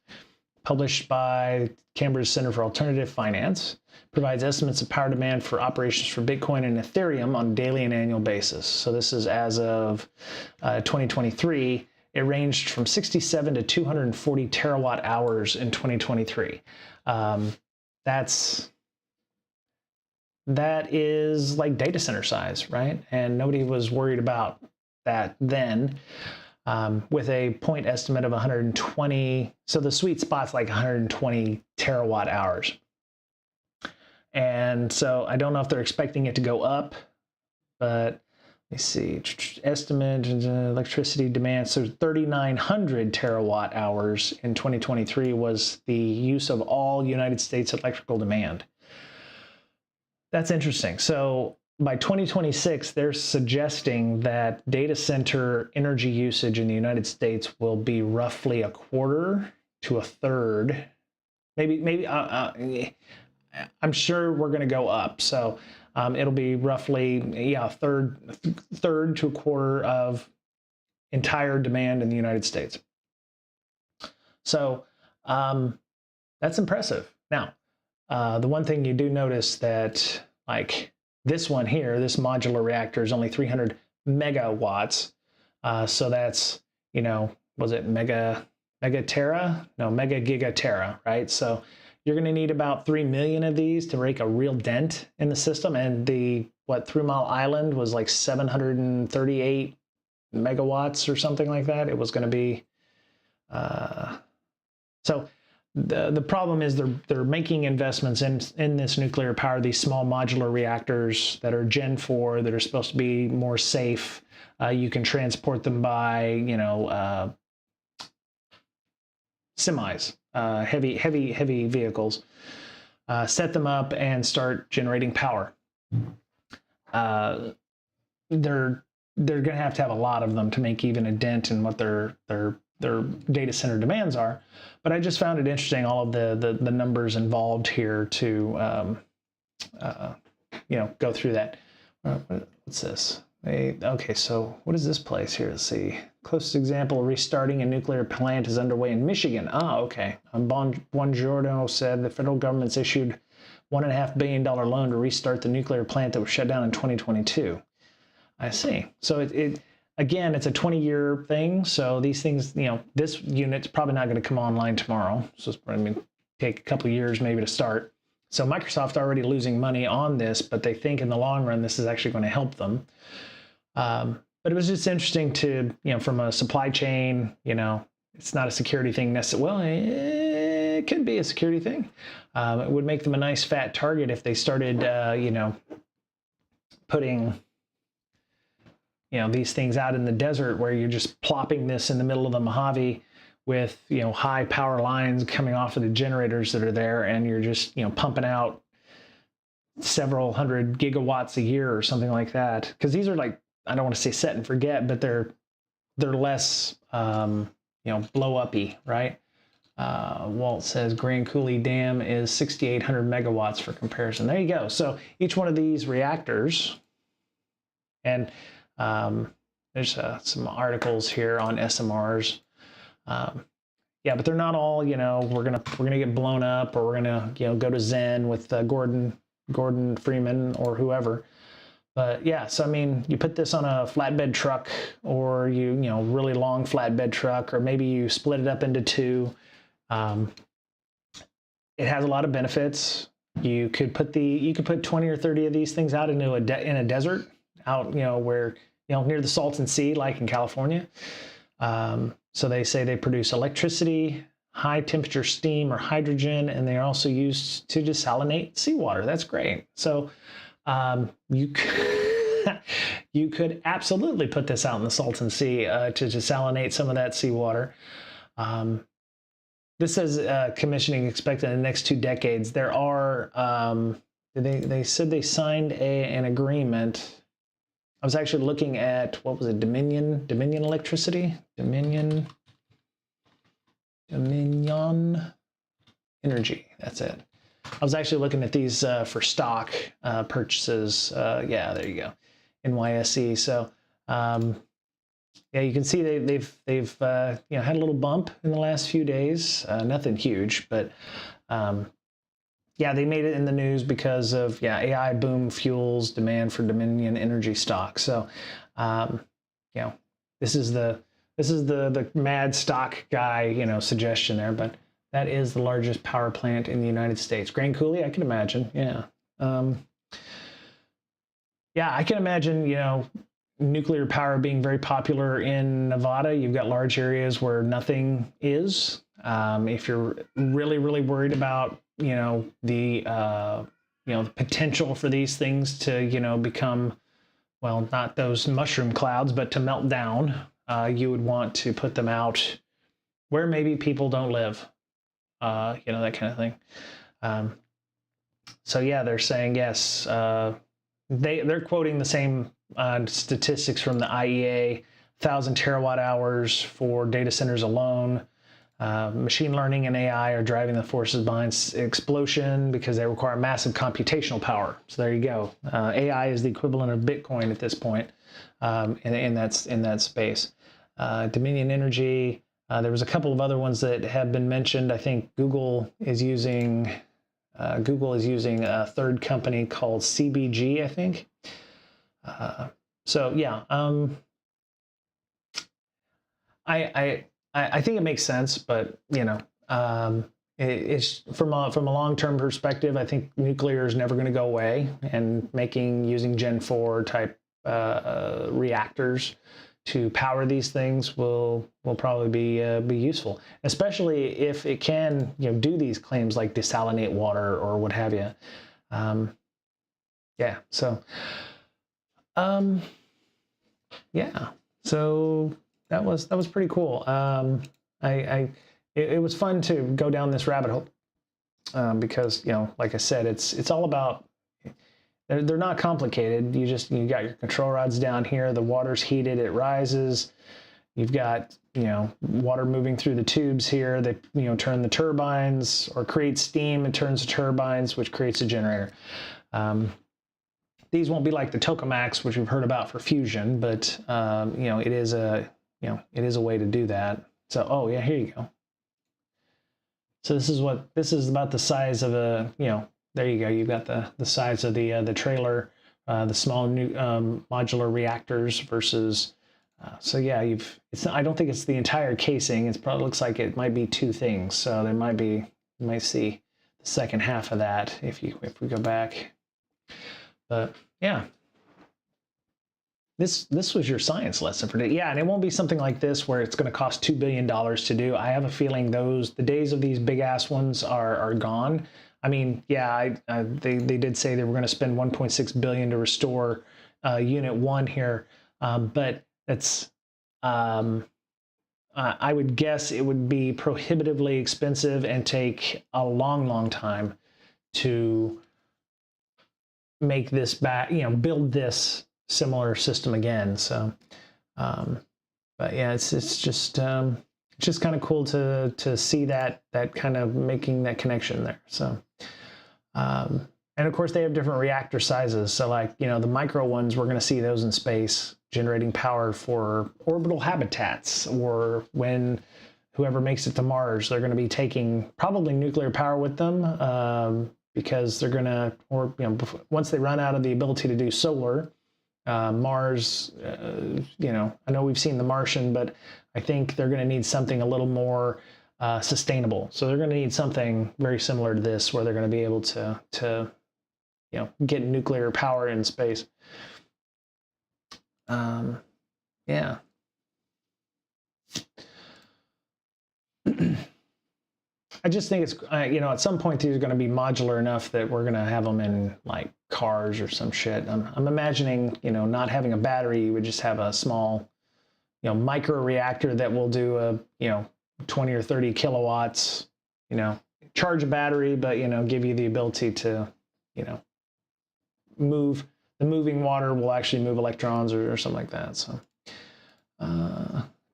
Speaker 1: published by Cambridge Center for Alternative Finance, provides estimates of power demand for operations for Bitcoin and Ethereum on a daily and annual basis. So this is as of 2023. It ranged from 67 to 240 terawatt hours in 2023. That is like data center size, right? And nobody was worried about that then. With a point estimate of 120, so the sweet spot's like 120 terawatt hours. And so I don't know if they're expecting it to go up, but let me see, estimate electricity demand. So 3,900 terawatt hours in 2023 was the use of all United States electrical demand. That's interesting. So by 2026, they're suggesting that data center energy usage in the United States will be roughly a quarter to a third. Maybe I'm sure we're going to go up. So it'll be roughly, a third to a quarter of entire demand in the United States. So that's impressive. Now, the one thing you do notice that, like, this one here, this modular reactor is only 300 megawatts. So that's, was it mega gigatera, right? So you're going to need about 3 million of these to make a real dent in the system. And 3 Mile Island was like 738 megawatts or something like that. It was going to be, so the problem is they're making investments in this nuclear power, these small modular reactors that are Gen 4 that are supposed to be more safe. You can transport them by, semis, heavy vehicles. Set them up and start generating power. They're going to have a lot of them to make even a dent in what their data center demands are. But I just found it interesting, all of the numbers involved here to go through that. What's this? Okay, so what is this place here? Let's see. Closest example of restarting a nuclear plant is underway in Michigan. Okay. Buongiorno said the federal government's issued $1.5 billion loan to restart the nuclear plant that was shut down in 2022. I see. So again, it's a 20-year thing. So these things, this unit's probably not going to come online tomorrow. So it's probably going to take a couple of years maybe to start. So Microsoft already losing money on this, but they think in the long run this is actually going to help them. But it was just interesting to, from a supply chain, it's not a security thing necessarily. Well, it could be a security thing. It would make them a nice fat target if they started, putting, these things out in the desert where you're just plopping this in the middle of the Mojave with, high power lines coming off of the generators that are there, and you're just, pumping out several hundred gigawatts a year or something like that. Because these are like, I don't want to say set and forget, but they're less, blow uppy, right? Walt says Grand Coulee Dam is 6,800 megawatts for comparison. There you go. So each one of these reactors, and there's some articles here on SMRs. Yeah, but they're not all, we're gonna get blown up, or we're gonna, go to Zen with Gordon Freeman or whoever. But yeah, so I mean, you put this on a flatbed truck, or really long flatbed truck, or maybe you split it up into two. It has a lot of benefits. You could put 20 or 30 of these things out into in a desert, out where near the Salton Sea, like in California. So they say they produce electricity, high temperature steam or hydrogen, and they are also used to desalinate seawater. That's great. So you could absolutely put this out in the Salton Sea to desalinate some of that seawater. This says commissioning expected in the next 2 decades. There are, they said they signed an agreement. I was actually looking at, what was it, Dominion Electricity? Dominion Energy, that's it. I was actually looking at these for stock purchases. Yeah, there you go, NYSE. So yeah, you can see they've had a little bump in the last few days. Nothing huge, but yeah, they made it in the news because of AI boom fuels demand for Dominion Energy stock. So this is the mad stock guy suggestion there, but that is the largest power plant in the United States. Grand Coulee, I can imagine. Yeah. Yeah, I can imagine, nuclear power being very popular in Nevada. You've got large areas where nothing is. If you're really, really worried about, the potential for these things to, become, well, not those mushroom clouds, but to melt down, you would want to put them out where maybe people don't live. That kind of thing. So yeah, they're saying yes. They're quoting the same statistics from the IEA: 1,000 terawatt hours for data centers alone. Machine learning and AI are driving the forces behind explosion because they require massive computational power. So there you go. AI is the equivalent of Bitcoin at this point, in that space. Dominion Energy. There was a couple of other ones that have been mentioned. I think Google is using a third company called CBG, I think. So yeah, I think it makes sense, but it's from a long-term perspective. I think nuclear is never going to go away, and using Gen 4 type reactors to power these things will probably be useful, especially if it can do these claims like desalinate water or what have you. Yeah. So yeah. So that was pretty cool. It was fun to go down this rabbit hole because like I said, it's all about. They're not complicated. You got your control rods down here. The water's heated, it rises. You've got water moving through the tubes here. They turn the turbines or create steam. It turns the turbines, which creates a generator. These won't be like the tokamaks, which we've heard about for fusion, but it is a way to do that. So oh yeah, here you go. So this is about the size of a there you go. You've got the size of the trailer, the small new modular reactors versus. So yeah, I don't think it's the entire casing. It probably looks like it might be 2 things. So there might be, you might see the second half of that if we go back. But yeah, this was your science lesson for today. Yeah, and it won't be something like this where it's going to cost $2 billion to do. I have a feeling the days of these big ass ones are gone. I mean, yeah, they did say they were going to spend $1.6 billion to restore, unit 1 here, but it's I would guess it would be prohibitively expensive and take a long, long time to make this back, build this similar system again. So, but yeah, it's just kind of cool to see that kind of making that connection there. So, and of course they have different reactor sizes. So like, the micro ones, we're going to see those in space generating power for orbital habitats, or when whoever makes it to Mars, they're going to be taking probably nuclear power with them, because they're going to, or once they run out of the ability to do solar, Mars, I know we've seen The Martian, but I think they're going to need something a little more sustainable. So they're going to need something very similar to this, where they're going to be able to get nuclear power in space. Yeah. I just think it's, at some point these are going to be modular enough that we're going to have them in like cars or some shit. I'm imagining, not having a battery, you would just have a small, micro reactor that will do a, 20 or 30 kilowatts, charge a battery, but, give you the ability to, move. The moving water will actually move electrons or something like that. So,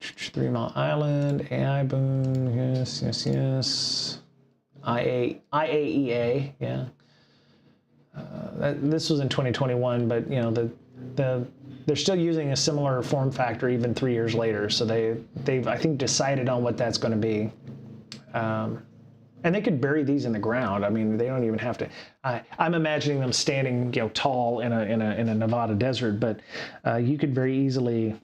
Speaker 1: 3 Mile Island, AI boom, yes. IAEA, yeah. This was in 2021, but they're still using a similar form factor even 3 years later. So they've I think decided on what that's going to be. And they could bury these in the ground. I mean, they don't even have to. I'm imagining them standing, tall in a Nevada desert, but you could very easily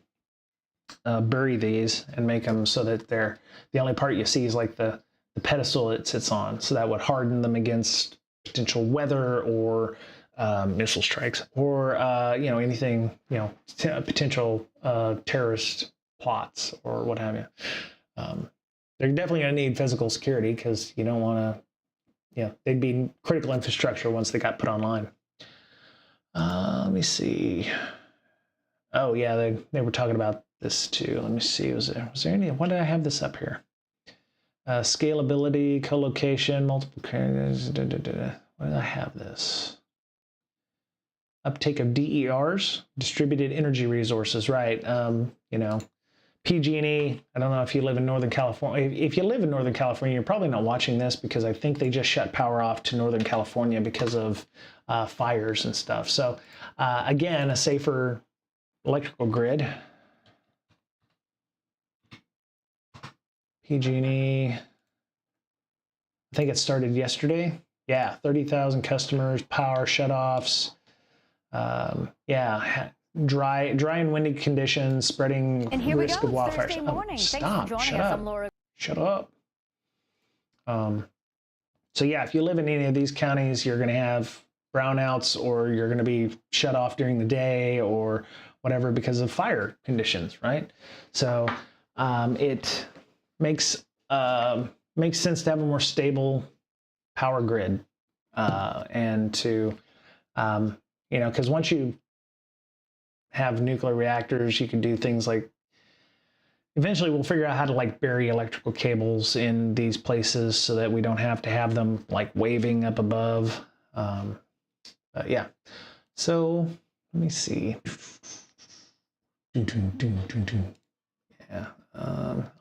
Speaker 1: bury these and make them so that the only part you see is like the pedestal it sits on. So that would harden them against potential weather or missile strikes, or anything, potential terrorist plots or what have you. They're definitely going to need physical security, because you don't want to, they'd be critical infrastructure once they got put online. Let me see. Oh yeah, they were talking about this too. Let me see. Was there any? Why did I have this up here? Scalability, co-location, multiple carriers. Why did I have this? Uptake of DERs, distributed energy resources. Right. PG&E, I don't know if you live in Northern California. If you live in Northern California, you're probably not watching this, because I think they just shut power off to Northern California because of fires and stuff. So again, a safer electrical grid. PG&E, I think it started yesterday. Yeah, 30,000 customers, power shutoffs. Yeah, dry and windy conditions, spreading risk of wildfires. Stop! Shut up! Shut up! So yeah, if you live in any of these counties, you're going to have brownouts, or you're going to be shut off during the day or whatever because of fire conditions, right? So it makes sense to have a more stable power grid, and to because once you have nuclear reactors, you can do things like, eventually we'll figure out how to like bury electrical cables in these places so that we don't have to have them like waving up above. Yeah. So let me see. Yeah.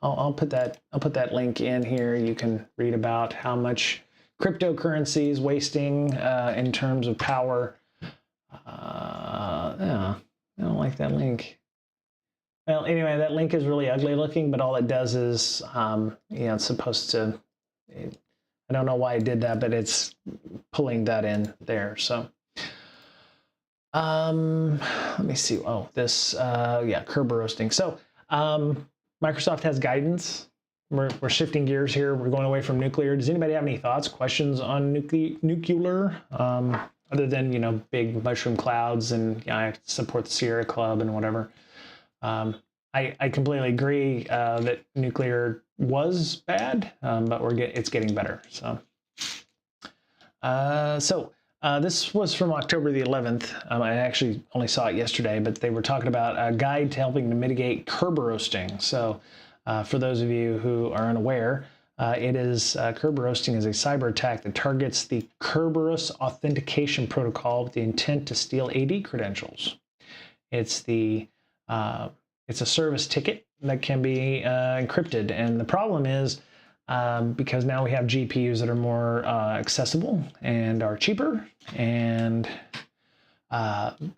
Speaker 1: I'll put that link in here. You can read about how much cryptocurrency is wasting in terms of power. Yeah. I don't like that link. Well, anyway, that link is really ugly looking, but all it does is, it's supposed to, I don't know why it did that, but it's pulling that in there. So, let me see. Oh, this, yeah, Kerber roasting. So, Microsoft has guidance. We're shifting gears here. We're going away from nuclear. Does anybody have any thoughts, questions on nook-you-ler? Other than, big mushroom clouds and I support the Sierra Club and whatever. I completely agree that nuclear was bad, but it's getting better. So, This was from October the 11th. I actually only saw it yesterday, but they were talking about a guide to helping to mitigate curb roasting. So for those of you who are unaware, curb roasting is a cyber attack that targets the Kerberos authentication protocol with the intent to steal AD credentials. It's a service ticket that can be encrypted, and the problem is because now we have GPUs that are more accessible and are cheaper, and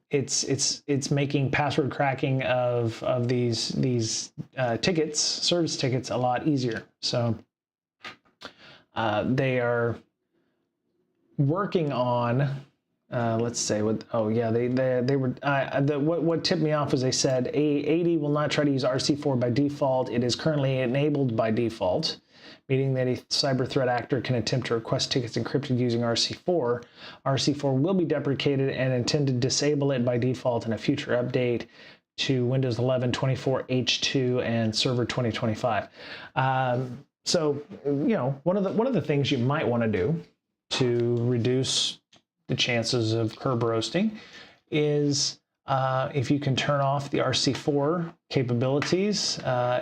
Speaker 1: it's making password cracking of these tickets, service tickets, a lot easier. So they are working on. Let's say what? Oh yeah, they were. What tipped me off was they said AD will not try to use RC4 by default. It is currently enabled by default, meaning that a cyber threat actor can attempt to request tickets encrypted using RC4. RC4 will be deprecated and intend to disable it by default in a future update to Windows 11, 24, H2, and Server 2025. So one of the things you might want to do to reduce the chances of curb roasting is if you can turn off the RC4 capabilities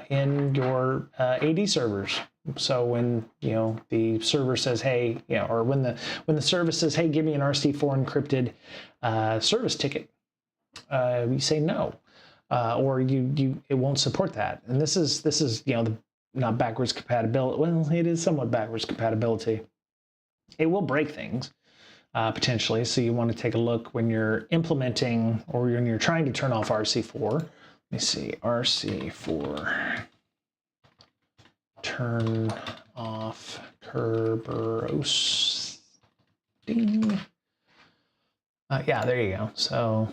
Speaker 1: in your AD servers. So when the server says, hey, or when the service says, hey, give me an RC4 encrypted service ticket, you say no, or it won't support that. And this is not backwards compatibility. Well, it is somewhat backwards compatibility. It will break things. Potentially, so you want to take a look when you're implementing or when you're trying to turn off RC4. Let me see, RC4, turn off curb roasting. Yeah, there you go. So,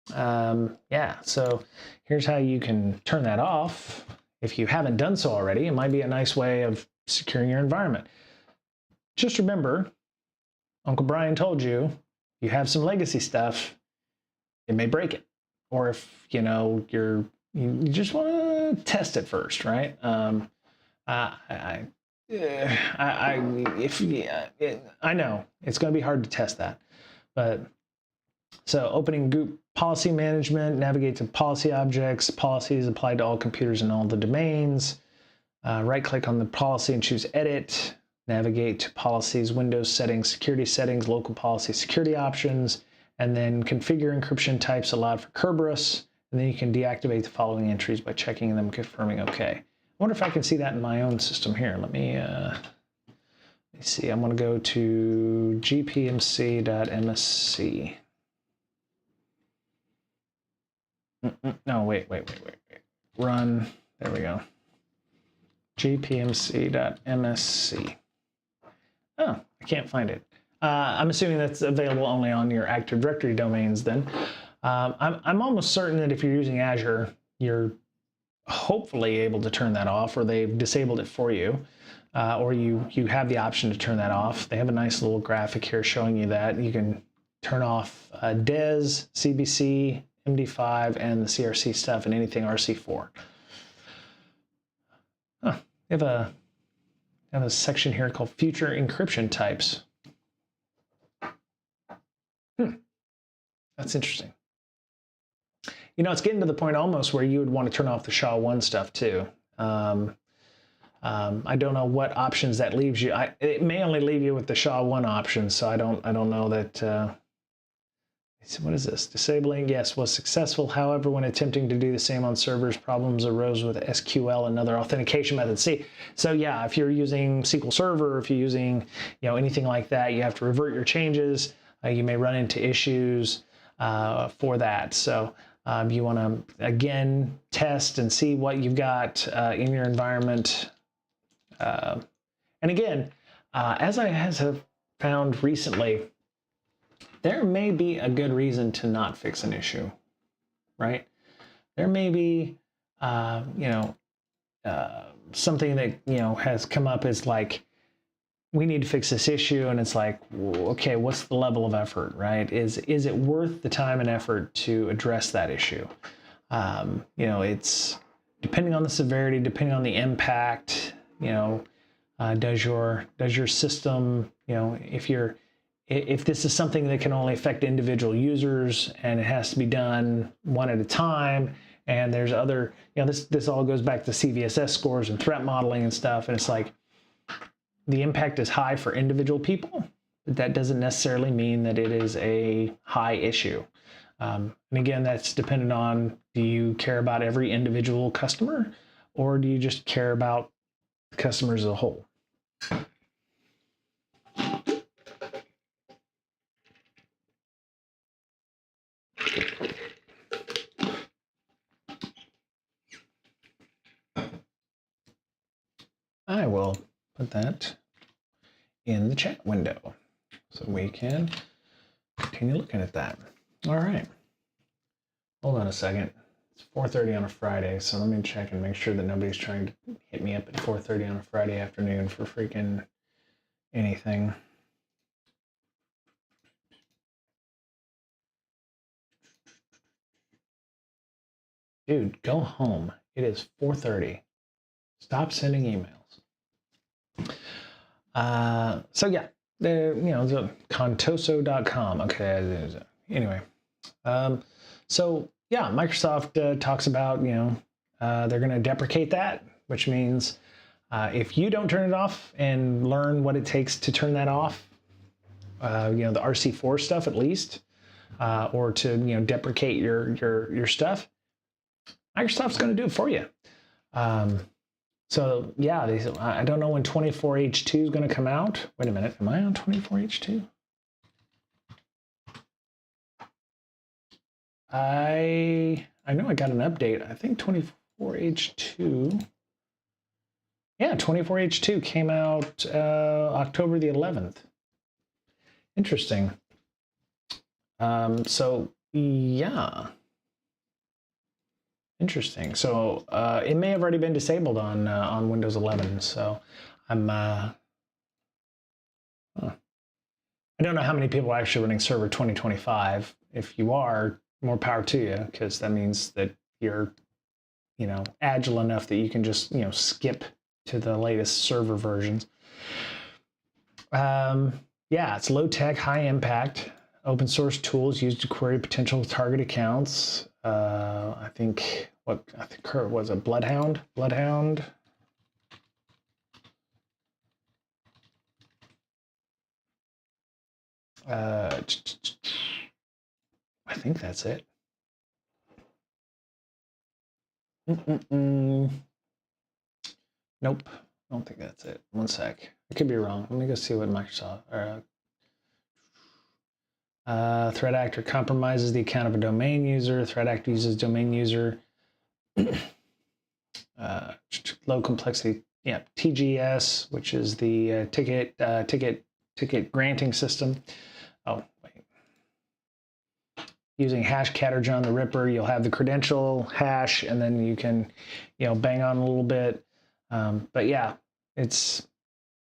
Speaker 1: yeah, so here's how you can turn that off. If you haven't done so already, it might be a nice way of securing your environment. Just remember, Uncle Brian told you, you have some legacy stuff, it may break it. Or if, you just want to test it first, right? I know it's going to be hard to test that, but so opening group policy management, navigate to policy objects, policies applied to all computers and all the domains, right click on the policy and choose edit. Navigate to policies, Windows settings, local policy security options, and then configure encryption types allowed for Kerberos, and then you can deactivate the following entries by checking them, confirming OK. I wonder if I can see that in my own system here. Let me see. I'm going to go to gpmc.msc. No, wait. Run. There we go. gpmc.msc. Oh, I can't find it. I'm assuming that's available only on your Active Directory domains then. I'm almost certain that if you're using Azure, you're hopefully able to turn that off, or they've disabled it for you, or you have the option to turn that off. They have a nice little graphic here showing you that. You can turn off DES, CBC, MD5, and the CRC stuff, and anything RC4. They have a section here called Future Encryption Types. That's interesting. It's getting to the point almost where you would want to turn off the SHA-1 stuff too. I don't know what options that leaves you. It may only leave you with the SHA-1 options, so I don't know that. What is this? Disabling, yes, was successful. However, when attempting to do the same on servers, problems arose with SQL and other authentication methods. See, so yeah, if you're using SQL Server, if you're using anything like that, you have to revert your changes. You may run into issues for that. So you want to again test and see what you've got in your environment. And again, as I have found recently, there may be a good reason to not fix an issue, right? There may be, something that, has come up as like, we need to fix this issue, and it's like, okay, what's the level of effort, right? Is it worth the time and effort to address that issue? It's depending on the severity, depending on the impact, does your system, if you're if this is something that can only affect individual users and it has to be done one at a time, and there's other, this all goes back to CVSS scores and threat modeling and stuff, and it's like the impact is high for individual people, but that doesn't necessarily mean that it is a high issue. And again, that's dependent on, do you care about every individual customer, or do you just care about the customers as a whole? I will put that in the chat window so we can continue looking at that. All right. Hold on a second. It's 4:30 on a Friday, so let me check and make sure that nobody's trying to hit me up at 4:30 on a Friday afternoon for freaking anything. Dude, go home. It is 4:30. Stop sending emails. So yeah, the contoso.com. Okay, anyway. So yeah, Microsoft talks about, they're going to deprecate that, which means if you don't turn it off and learn what it takes to turn that off, the RC4 stuff at least, or to deprecate your stuff, Microsoft's going to do it for you. So yeah, I don't know when 24H2 is going to come out. Wait a minute, am I on 24H2? I know I got an update. I think 24H2. Yeah, 24H2 came out October the 11th. Interesting. So yeah. Interesting. So it may have already been disabled on Windows 11. So I'm I don't know how many people are actually running Server 2025. If you are, more power to you, because that means that you're agile enough that you can just skip to the latest server versions. Yeah, it's low tech, high impact, open source tools used to query potential target accounts. I think Kurt was a Bloodhound. I think that's it. Nope, I don't think that's it. One sec, I could be wrong. Let me go see what Microsoft threat actor compromises the account of a domain user. Threat actor uses domain user. Low complexity, yeah, TGS, which is the ticket granting system. Oh, wait. Using Hashcat or John the Ripper, you'll have the credential hash, and then you can, bang on a little bit. But yeah, it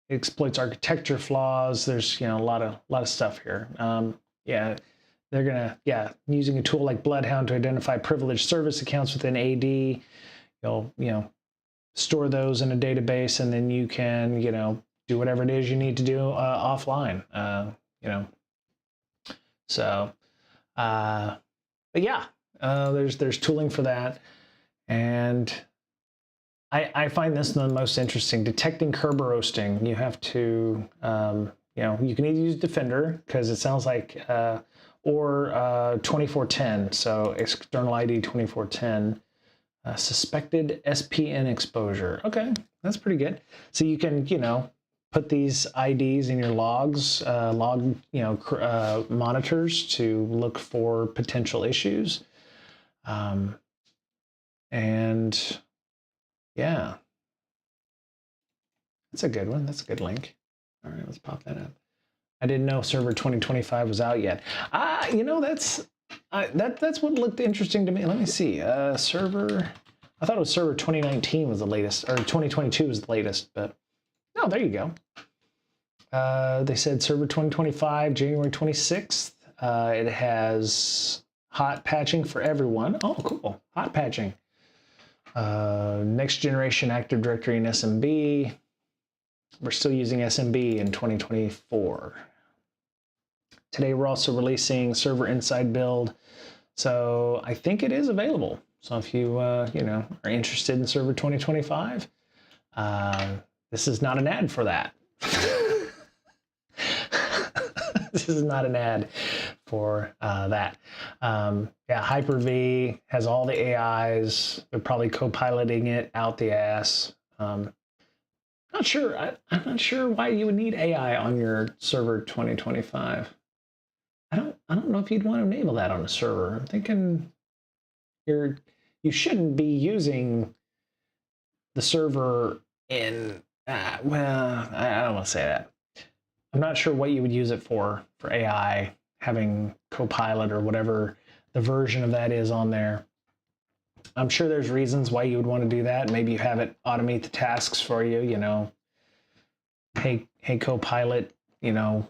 Speaker 1: exploits architecture flaws. There's a lot of stuff here. Yeah, they're gonna using a tool like Bloodhound to identify privileged service accounts within AD. You'll store those in a database, and then you can do whatever it is you need to do offline. So, but yeah, there's tooling for that, and I find this the most interesting. Detecting Kerberoasting. You have to, you can either use Defender, because it sounds like, or 2410. So external ID 2410. Suspected SPN exposure. Okay, that's pretty good. So you can, put these IDs in your logs, monitors to look for potential issues. And yeah, that's a good one. That's a good link. All right, let's pop that up. I didn't know Server 2025 was out yet. That's what looked interesting to me. Let me see. Server. I thought it was Server 2019 was the latest, or 2022 was the latest, but no, there you go. They said Server 2025, January 26th. It has hot patching for everyone. Oh, cool. Hot patching. Next generation Active Directory and SMB. We're still using SMB in 2024. Today we're also releasing server inside build. So I think it is available. So if you, you know, are interested in server 2025, this is not an ad for that. This is not an ad for that. Yeah, Hyper-V has all the AIs. They're probably co-piloting it out the ass. Not sure. I'm not sure why you would need AI on your server 2025. I don't know if you'd want to enable that on a server. I'm thinking you shouldn't be using the server in. Well, I don't want to say that. I'm not sure what you would use it for AI, having Copilot or whatever the version of that is on there. I'm sure there's reasons why you would want to do that. Maybe you have it automate the tasks for you, you know. Hey Copilot, you know,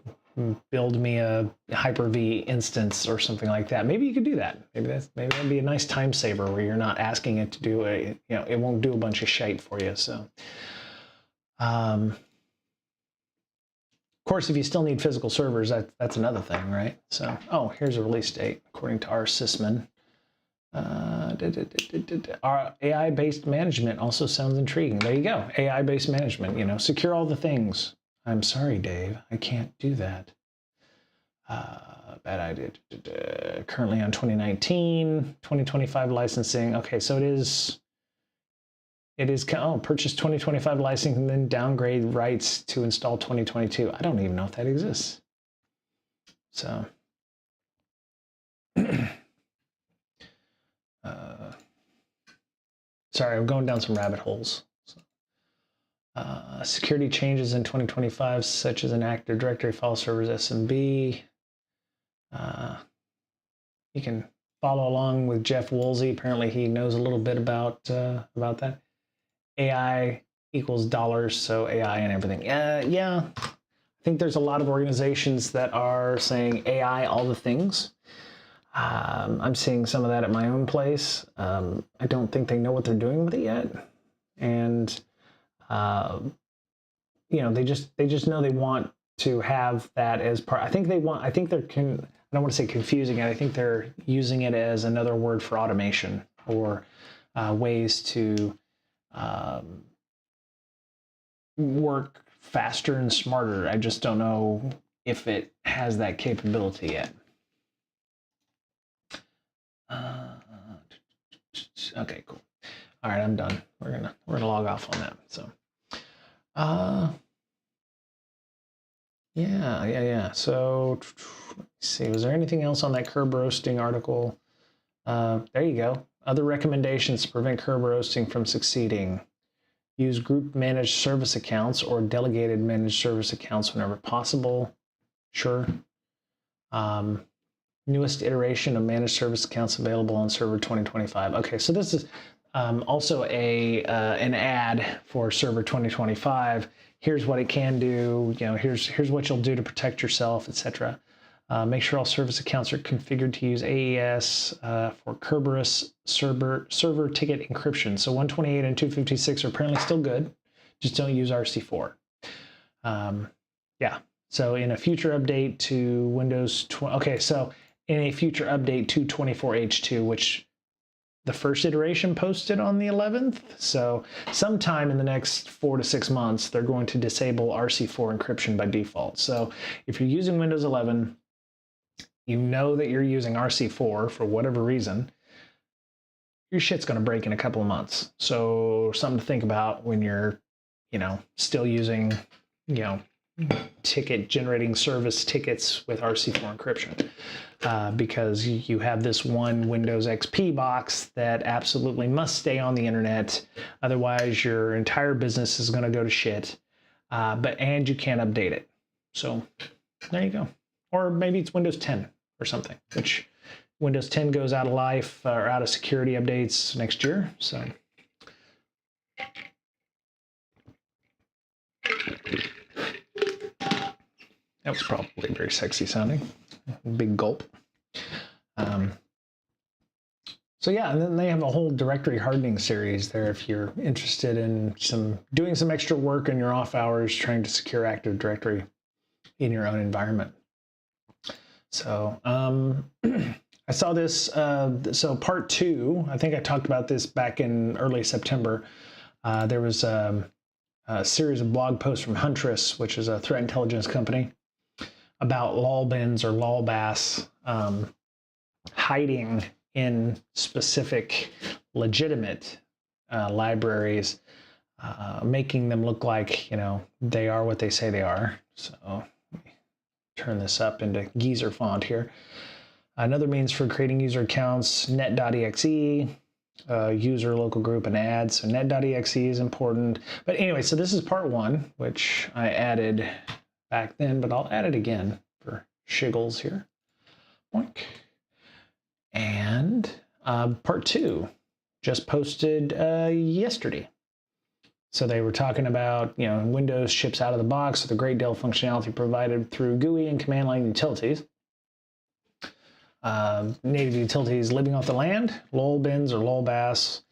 Speaker 1: build me a Hyper-V instance or something like that. Maybe you could do that. Maybe that'd be a nice time saver where you're not asking it to do you know, it won't do a bunch of shite for you. So, of course, if you still need physical servers, that's another thing, right? So, oh, here's a release date according to our sysman. Our AI-based management also sounds intriguing. There you go. AI-based management, you know, secure all the things. I'm sorry, Dave. I can't do that. Bad idea. Currently on 2019, 2025 licensing. Okay, so it is, oh, purchase 2025 licensing and then downgrade rights to install 2022. I don't even know if that exists. So. Sorry, I'm going down some rabbit holes. So, security changes in 2025, such as an Active Directory file servers SMB. You can follow along with Jeff Woolsey. Apparently, he knows a little bit about that. AI equals dollars, so AI and everything. Yeah, I think there's a lot of organizations that are saying AI all the things. I'm seeing some of that at my own place. I don't think they know what they're doing with it yet, and you know, they just know they want to have that as part. I think they're I don't want to say confusing it. I think they're using it as another word for automation or ways to work faster and smarter. I just don't know if it has that capability yet. Okay, cool. All right, I'm done. We're gonna log off on that. So, yeah. So, let's see. Was there anything else on that curb roasting article? There you go. Other recommendations to prevent curb roasting from succeeding: use group managed service accounts or delegated managed service accounts whenever possible. Sure. Newest iteration of managed service accounts available on server 2025. Okay, so this is also an ad for server 2025. Here's what it can do. You know, here's what you'll do to protect yourself, etc. Make sure all service accounts are configured to use AES for Kerberos server ticket encryption. So 128 and 256 are apparently still good. Just don't use RC4. Yeah. So in a future update to Windows 20, okay, so in a future update to 24H2, which the first iteration posted on the 11th. So sometime in the next 4 to 6 months, they're going to disable RC4 encryption by default. So if you're using Windows 11, you know that you're using RC4 for whatever reason, your shit's going to break in a couple of months. So something to think about when you're, you know, still using, you know, ticket generating service tickets with RC4 encryption, because you have this one Windows XP box that absolutely must stay on the internet. Otherwise, your entire business is going to go to shit. And you can't update it. So there you go. Or maybe it's Windows 10 or something, which Windows 10 goes out of life or out of security updates next year. So. That was probably very sexy sounding. Big gulp. So yeah, and then they have a whole directory hardening series there if you're interested in doing some extra work in your off hours trying to secure Active Directory in your own environment. So I saw this, so part 2, I think I talked about this back in early September. There was a series of blog posts from Huntress, which is a threat intelligence company, about lol bins or lol bass hiding in specific legitimate libraries, making them look like, you know, they are what they say they are. So let me turn this up into geezer font here. Another means for creating user accounts, net.exe, user, local group, and ads. So net.exe is important. But anyway, so this is part 1, which I added back then, but I'll add it again for shiggles here. Boink. And part 2 just posted yesterday. So they were talking about, you know, Windows ships out of the box with a great deal of functionality provided through GUI and command line utilities. Native utilities living off the land, lol bins or lol bass,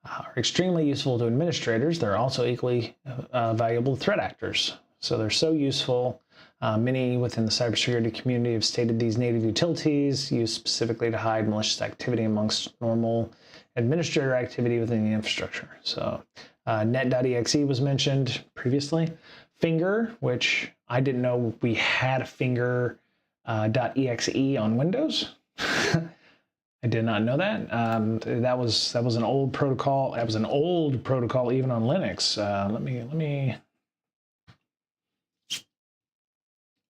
Speaker 1: are extremely useful to administrators. They're also equally valuable to threat actors. So they're so useful. Many within the cybersecurity community have stated these native utilities used specifically to hide malicious activity amongst normal administrator activity within the infrastructure. So net.exe was mentioned previously. Finger, which I didn't know we had a finger .exe on Windows. I did not know that. That was an old protocol. That was an old protocol even on Linux. Let me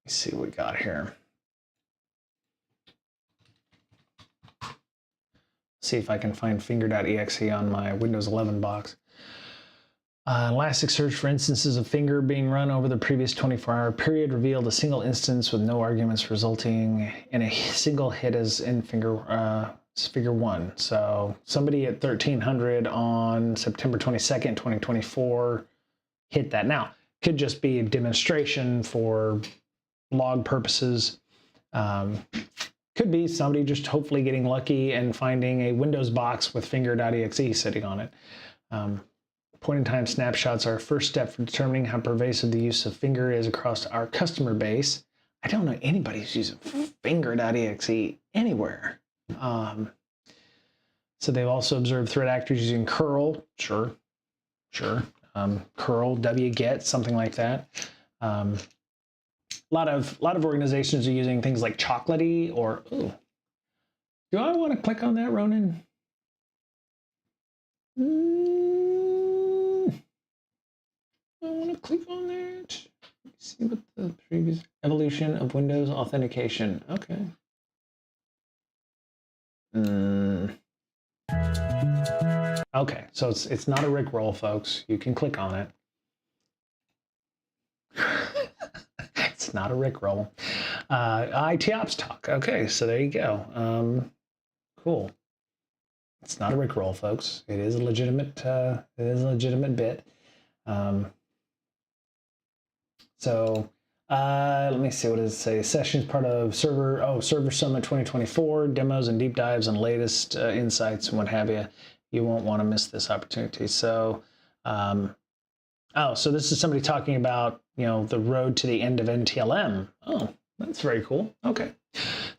Speaker 1: see what we got here. See if I can find finger.exe on my Windows 11 box. Elasticsearch for instances of Finger being run over the previous 24-hour period revealed a single instance with no arguments, resulting in a single hit as in Figure 1. So somebody at 1300 on September 22nd, 2024 hit that. Now, could just be a demonstration for log purposes. Could be somebody just hopefully getting lucky and finding a Windows box with finger.exe sitting on it. Point-in-time snapshots are our first step for determining how pervasive the use of Finger is across our customer base. I don't know anybody who's using finger.exe anywhere. So they've also observed threat actors using curl, sure. Curl, wget, something like that. A lot of organizations are using things like Chocolatey or, ooh, do I want to click on that, Ronan? I want to click on that. Let's see what the previous evolution of Windows authentication. Okay. Okay, so it's not a Rickroll, folks. You can click on it. It's not a Rickroll. IT Ops Talk. Okay, so there you go. Cool. It's not a Rickroll, folks. It is a legitimate. Bit. So let me see, what does it say? Sessions part of Server Summit 2024, demos and deep dives on latest insights and what have you. You won't want to miss this opportunity. So, so this is somebody talking about, you know, the road to the end of NTLM. Oh, that's very cool. Okay.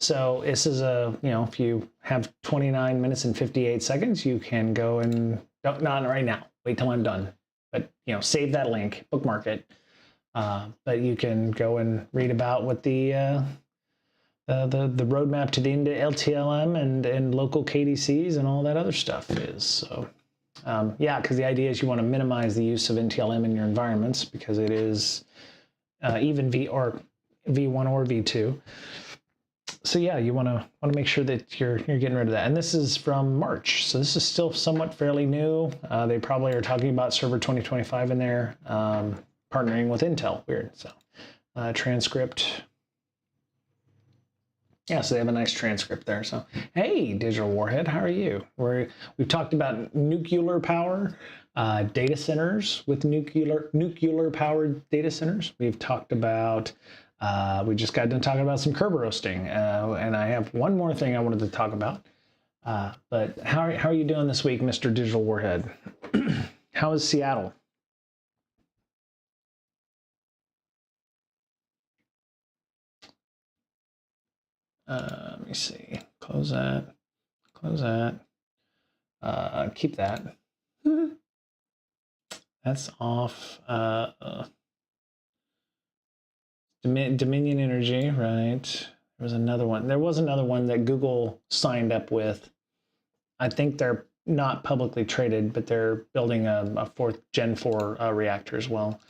Speaker 1: So this is if you have 29 minutes and 58 seconds, you can go and, not right now, wait till I'm done. But, you know, save that link, bookmark it. But you can go and read about what the roadmap to the end of LTLM and local KDCs and all that other stuff is. So, yeah, because the idea is you want to minimize the use of NTLM in your environments because it is even V1 or V2. So yeah, you want to make sure that you're getting rid of that. And this is from March, so this is still somewhat fairly new. They probably are talking about Server 2025 in there. Partnering with Intel, weird. So transcript. Yeah, so they have a nice transcript there. So hey, Digital Warhead, how are you? We've talked about nuclear power data centers with nuclear powered data centers. We've talked about we just got done talking about some curb roasting, and I have one more thing I wanted to talk about. But how are you doing this week, Mr. Digital Warhead? How is Seattle? Let me see. Close that. Close that. Keep that. That's off. Dominion Energy, right? There was another one. There was another one that Google signed up with. I think they're not publicly traded, but they're building a fourth Gen 4 reactor as well.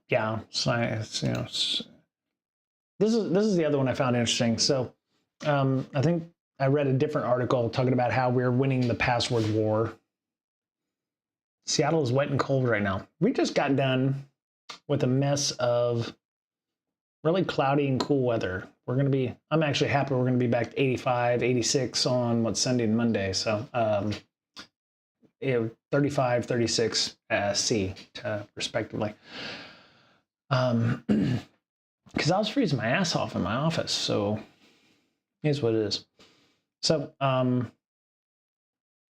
Speaker 1: Yeah, science. You know, this is the other one I found interesting. So, I think I read a different article talking about how we're winning the password war. Seattle is wet and cold right now. We just got done with a mess of really cloudy and cool weather. I'm actually happy we're going to be back to 85, 86 on what's Sunday and Monday. So 35, 36 C respectively. Because I was freezing my ass off in my office. So here's what it is. So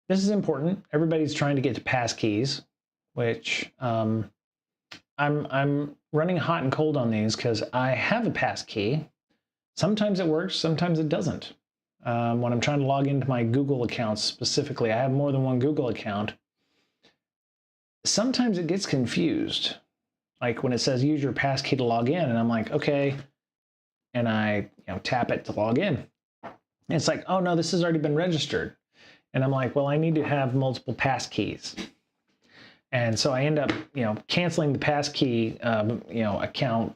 Speaker 1: this is important. Everybody's trying to get to passkeys, which I'm running hot and cold on these because I have a passkey. Sometimes it works, sometimes it doesn't. When I'm trying to log into my Google accounts specifically, I have more than one Google account. Sometimes it gets confused. Like when it says use your passkey to log in, and I'm like, okay, and I tap it to log in. And it's like, oh no, this has already been registered. And I'm like, well, I need to have multiple passkeys. And so I end up, canceling the passkey, account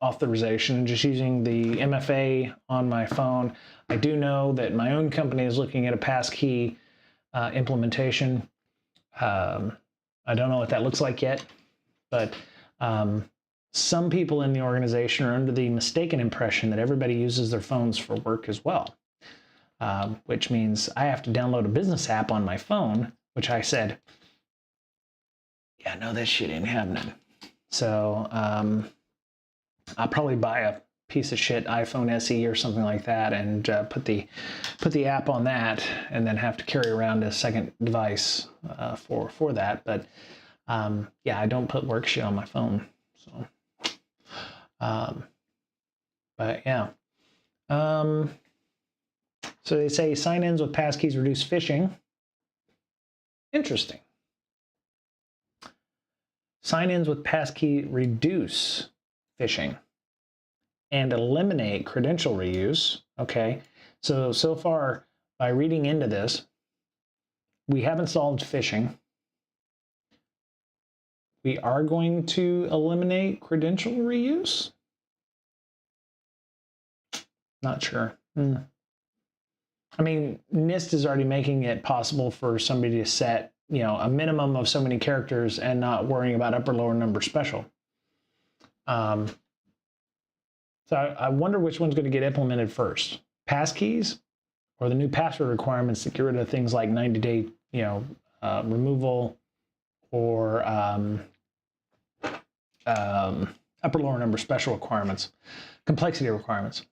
Speaker 1: authorization and just using the MFA on my phone. I do know that my own company is looking at a passkey implementation. I don't know what that looks like yet, but some people in the organization are under the mistaken impression that everybody uses their phones for work as well. Which means I have to download a business app on my phone, which I said, yeah, no, this shit ain't happening. So I'll probably buy a piece of shit iPhone SE or something like that and put the app on that, and then have to carry around a second device for that. But yeah, I don't put work shit on my phone. So, but yeah. So they say sign-ins with passkeys reduce phishing. Interesting. Sign-ins with passkey reduce phishing and eliminate credential reuse. Okay, so far by reading into this, we haven't solved phishing. We are going to eliminate credential reuse? Not sure. I mean, NIST is already making it possible for somebody to set, a minimum of so many characters and not worrying about upper lower number special. So I wonder which one's going to get implemented first, passkeys or the new password requirements to get rid of things like 90-day, removal or upper lower number special requirements, complexity requirements.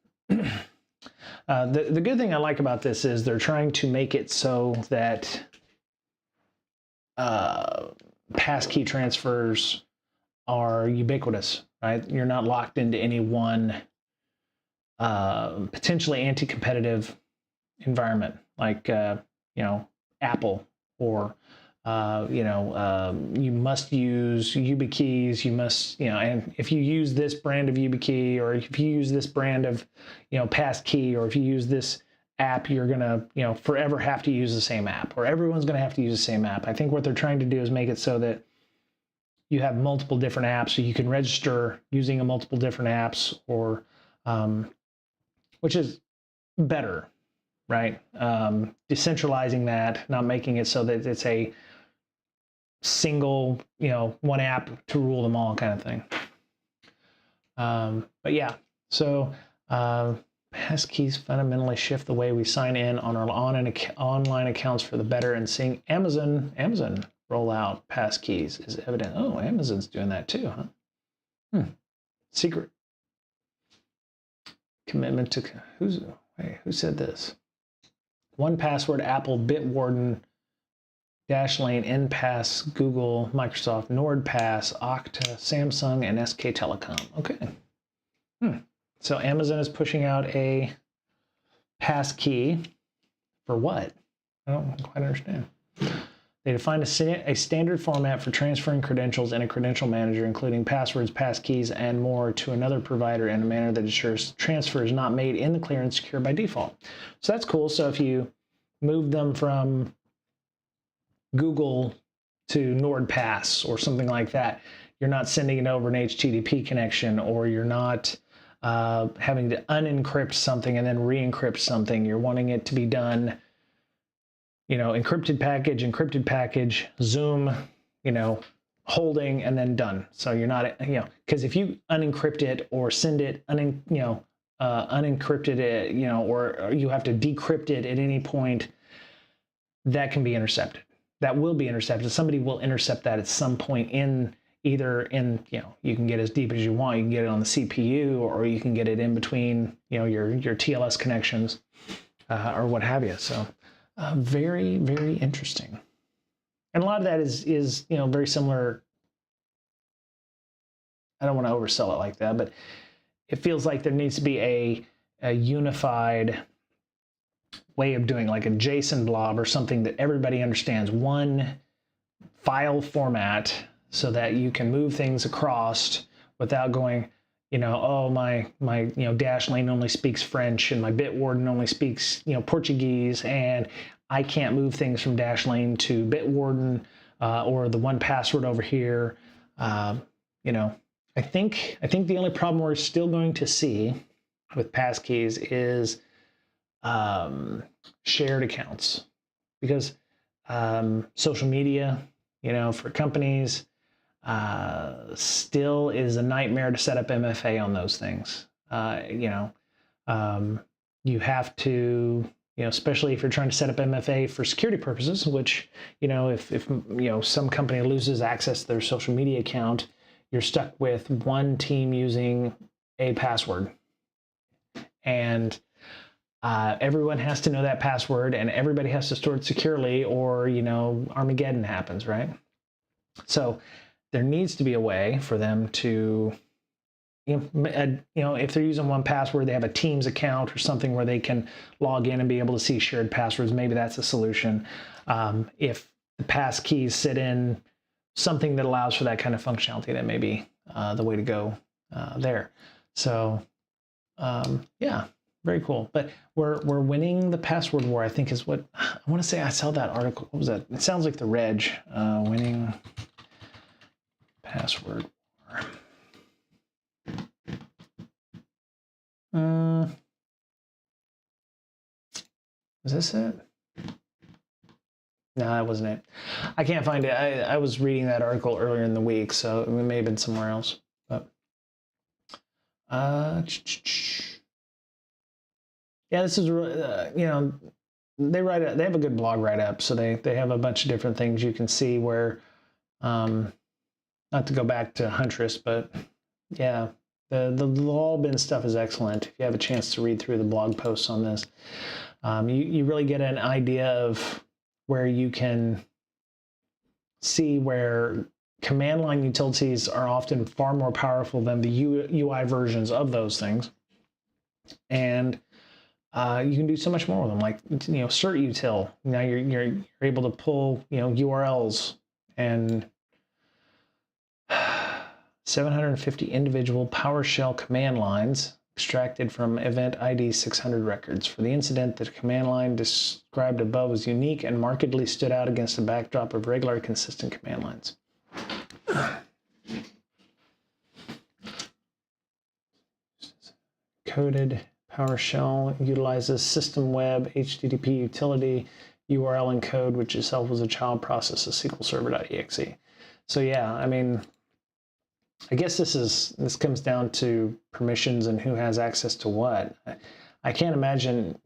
Speaker 1: The good thing I like about this is they're trying to make it so that passkey transfers are ubiquitous, right? You're not locked into any one potentially anti-competitive environment like Apple or you must use YubiKeys, you must, and if you use this brand of YubiKey, or if you use this brand of, passkey, or if you use this app, you're gonna, forever have to use the same app, or everyone's gonna have to use the same app. I think what they're trying to do is make it so that you have multiple different apps, so you can register using a multiple different apps, or, which is better, right? Decentralizing that, not making it so that it's a single, one app to rule them all kind of thing. But yeah, so passkeys fundamentally shift the way we sign in on our online accounts for the better, and seeing Amazon roll out passkeys is evident. Oh, Amazon's doing that too, huh? Secret commitment to who said this? 1Password, Apple, Bitwarden, Dashlane, NPass, Google, Microsoft, NordPass, Okta, Samsung, and SK Telecom. Okay. So Amazon is pushing out a passkey for what? I don't quite understand. They defined a standard format for transferring credentials in a credential manager, including passwords, passkeys, and more to another provider in a manner that ensures transfer is not made in the clearance secure by default. So that's cool. So if you move them from Google to NordPass or something like that, you're not sending it over an HTTP connection, or you're not having to unencrypt something and then re-encrypt something. You're wanting it to be done, you know, encrypted package, zoom, you know, holding, and then done. So you're not, you know, because if you unencrypt it or send it, unencrypted it, you know, or you have to decrypt it at any point, that can be intercepted. That will be intercepted. Somebody will intercept that at some point in either in, you know, you can get as deep as you want. You can get it on the CPU, or you can get it in between, you know, your TLS connections or what have you. So very, very interesting. And a lot of that is, you know, very similar. I don't want to oversell it like that, but it feels like there needs to be a unified way of doing, like a JSON blob or something that everybody understands, one file format, so that you can move things across without going, you know, oh, my you know, Dashlane only speaks French and my Bitwarden only speaks, you know, Portuguese, and I can't move things from Dashlane to Bitwarden or the 1Password over here. You know, I think the only problem we're still going to see with passkeys is shared accounts, because social media, you know, for companies, still is a nightmare to set up MFA on those things. You know, you have to, you know, especially if you're trying to set up MFA for security purposes, which, you know, if you know, some company loses access to their social media account, you're stuck with one team using a password, and everyone has to know that password, and everybody has to store it securely, or, you know, Armageddon happens, right? So there needs to be a way for them to, you know, if they're using 1Password, they have a Teams account or something where they can log in and be able to see shared passwords. Maybe that's a solution. If the pass keys sit in something that allows for that kind of functionality, that may be the way to go there. So yeah, very cool. But we're winning the password war, I think, is what I want to say. I saw that article. What was that? It sounds like the Reg, winning password war. Is this it? No, that wasn't it. I can't find it. I was reading that article earlier in the week, so it may have been somewhere else. But yeah, this is, you know, they have a good blog write-up, so they have a bunch of different things you can see where, not to go back to Huntress, but yeah, the law bin stuff is excellent. If you have a chance to read through the blog posts on this, you really get an idea of where you can see where command line utilities are often far more powerful than the UI versions of those things. And you can do so much more with them, like, you know, cert-util. Now you're able to pull, you know, URLs and 750 individual PowerShell command lines extracted from event ID 600 records. For the incident, the command line described above was unique and markedly stood out against the backdrop of regular, consistent command lines. Coded PowerShell utilizes system web HTTP utility URL encode, which itself was a child process of SQL Server.exe. So yeah, I mean, I guess this comes down to permissions and who has access to what. I can't imagine.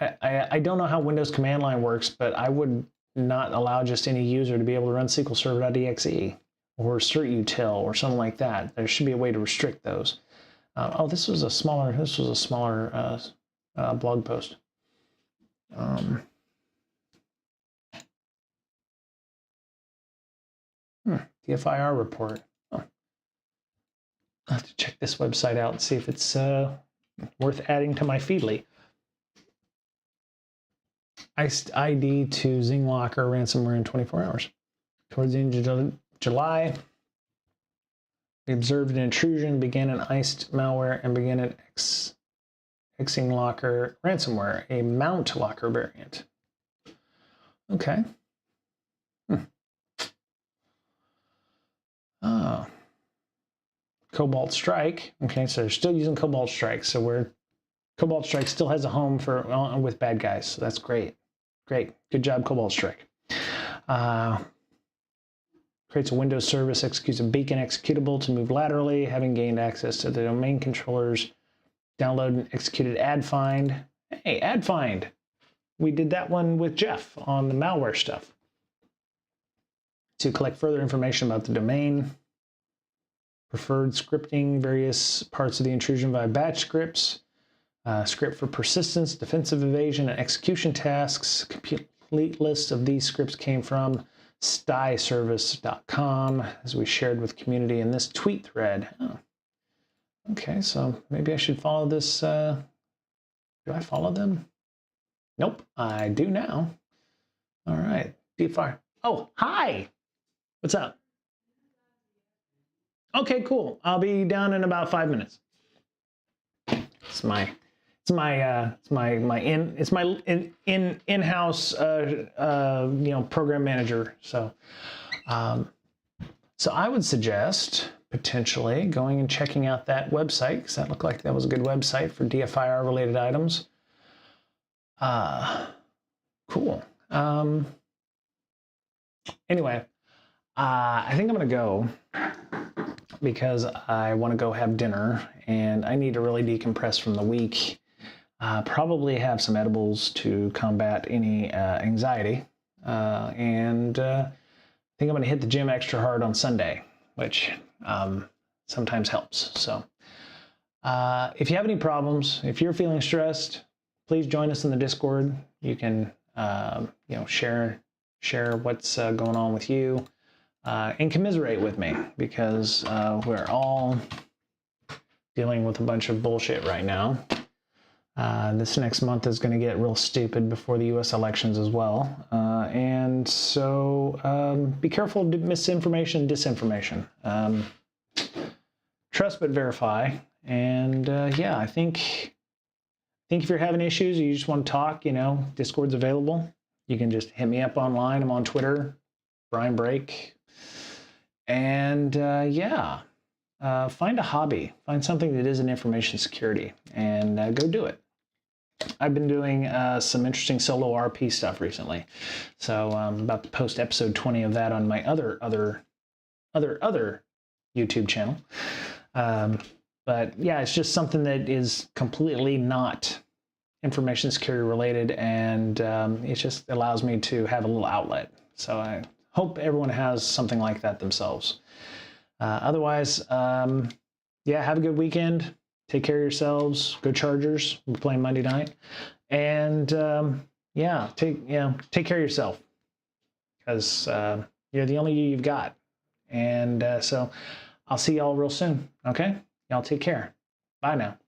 Speaker 1: I don't know how Windows command line works, but I would not allow just any user to be able to run SQL Server.exe or cert-util or something like that. There should be a way to restrict those. Oh, this was a smaller blog post. DFIR report. Oh. I'll have to check this website out and see if it's worth adding to my Feedly. Iced ID to Zinglocker ransomware in 24 hours. Towards the end of July, we observed an intrusion, began an iced malware, and began an Xinglocker ransomware, a mount locker variant. Okay. Oh. Cobalt Strike. Okay, so they're still using Cobalt Strike. So Cobalt Strike still has a home for with bad guys. So that's great. Great. Good job, Cobalt Strike. Creates a Windows service, executes a beacon executable to move laterally, having gained access to the domain controllers. Download and executed AdFind. Hey, AdFind. We did that one with Jeff on the malware stuff. To collect further information about the domain. Preferred scripting, various parts of the intrusion via batch scripts. Script for persistence, defensive evasion, and execution tasks. Complete list of these scripts came from styservice.com, as we shared with community in this tweet thread. Oh. Okay, so maybe I should follow this. Do I follow them? Nope, I do now. All right, DFR. Oh, hi. What's up? Okay, cool. I'll be down in about 5 minutes. It's my in-house program manager. So I would suggest potentially going and checking out that website, because that looked like that was a good website for DFIR related items. Cool. Anyway, I think I'm gonna go because I want to go have dinner and I need to really decompress from the week. Probably have some edibles to combat any anxiety. And I think I'm going to hit the gym extra hard on Sunday, which sometimes helps. So if you have any problems, if you're feeling stressed, please join us in the Discord. You can share what's going on with you. And commiserate with me, because we're all dealing with a bunch of bullshit right now. This next month is going to get real stupid before the U.S. elections as well. And so be careful of misinformation, disinformation. Trust but verify. And yeah, I think if you're having issues, you just want to talk, Discord's available. You can just hit me up online. I'm on Twitter, Brian Brake. And yeah, find a hobby, find something that is in information security, and go do it. I've been doing some interesting solo RP stuff recently, so I'm about to post episode 20 of that on my other YouTube channel. But yeah, it's just something that is completely not information security related, and it just allows me to have a little outlet. So I hope everyone has something like that themselves. Otherwise, yeah, have a good weekend. Take care of yourselves. Go Chargers. We're playing Monday night. And yeah, take care of yourself, because you're the only you you've got. And so I'll see y'all real soon. Okay? Y'all take care. Bye now.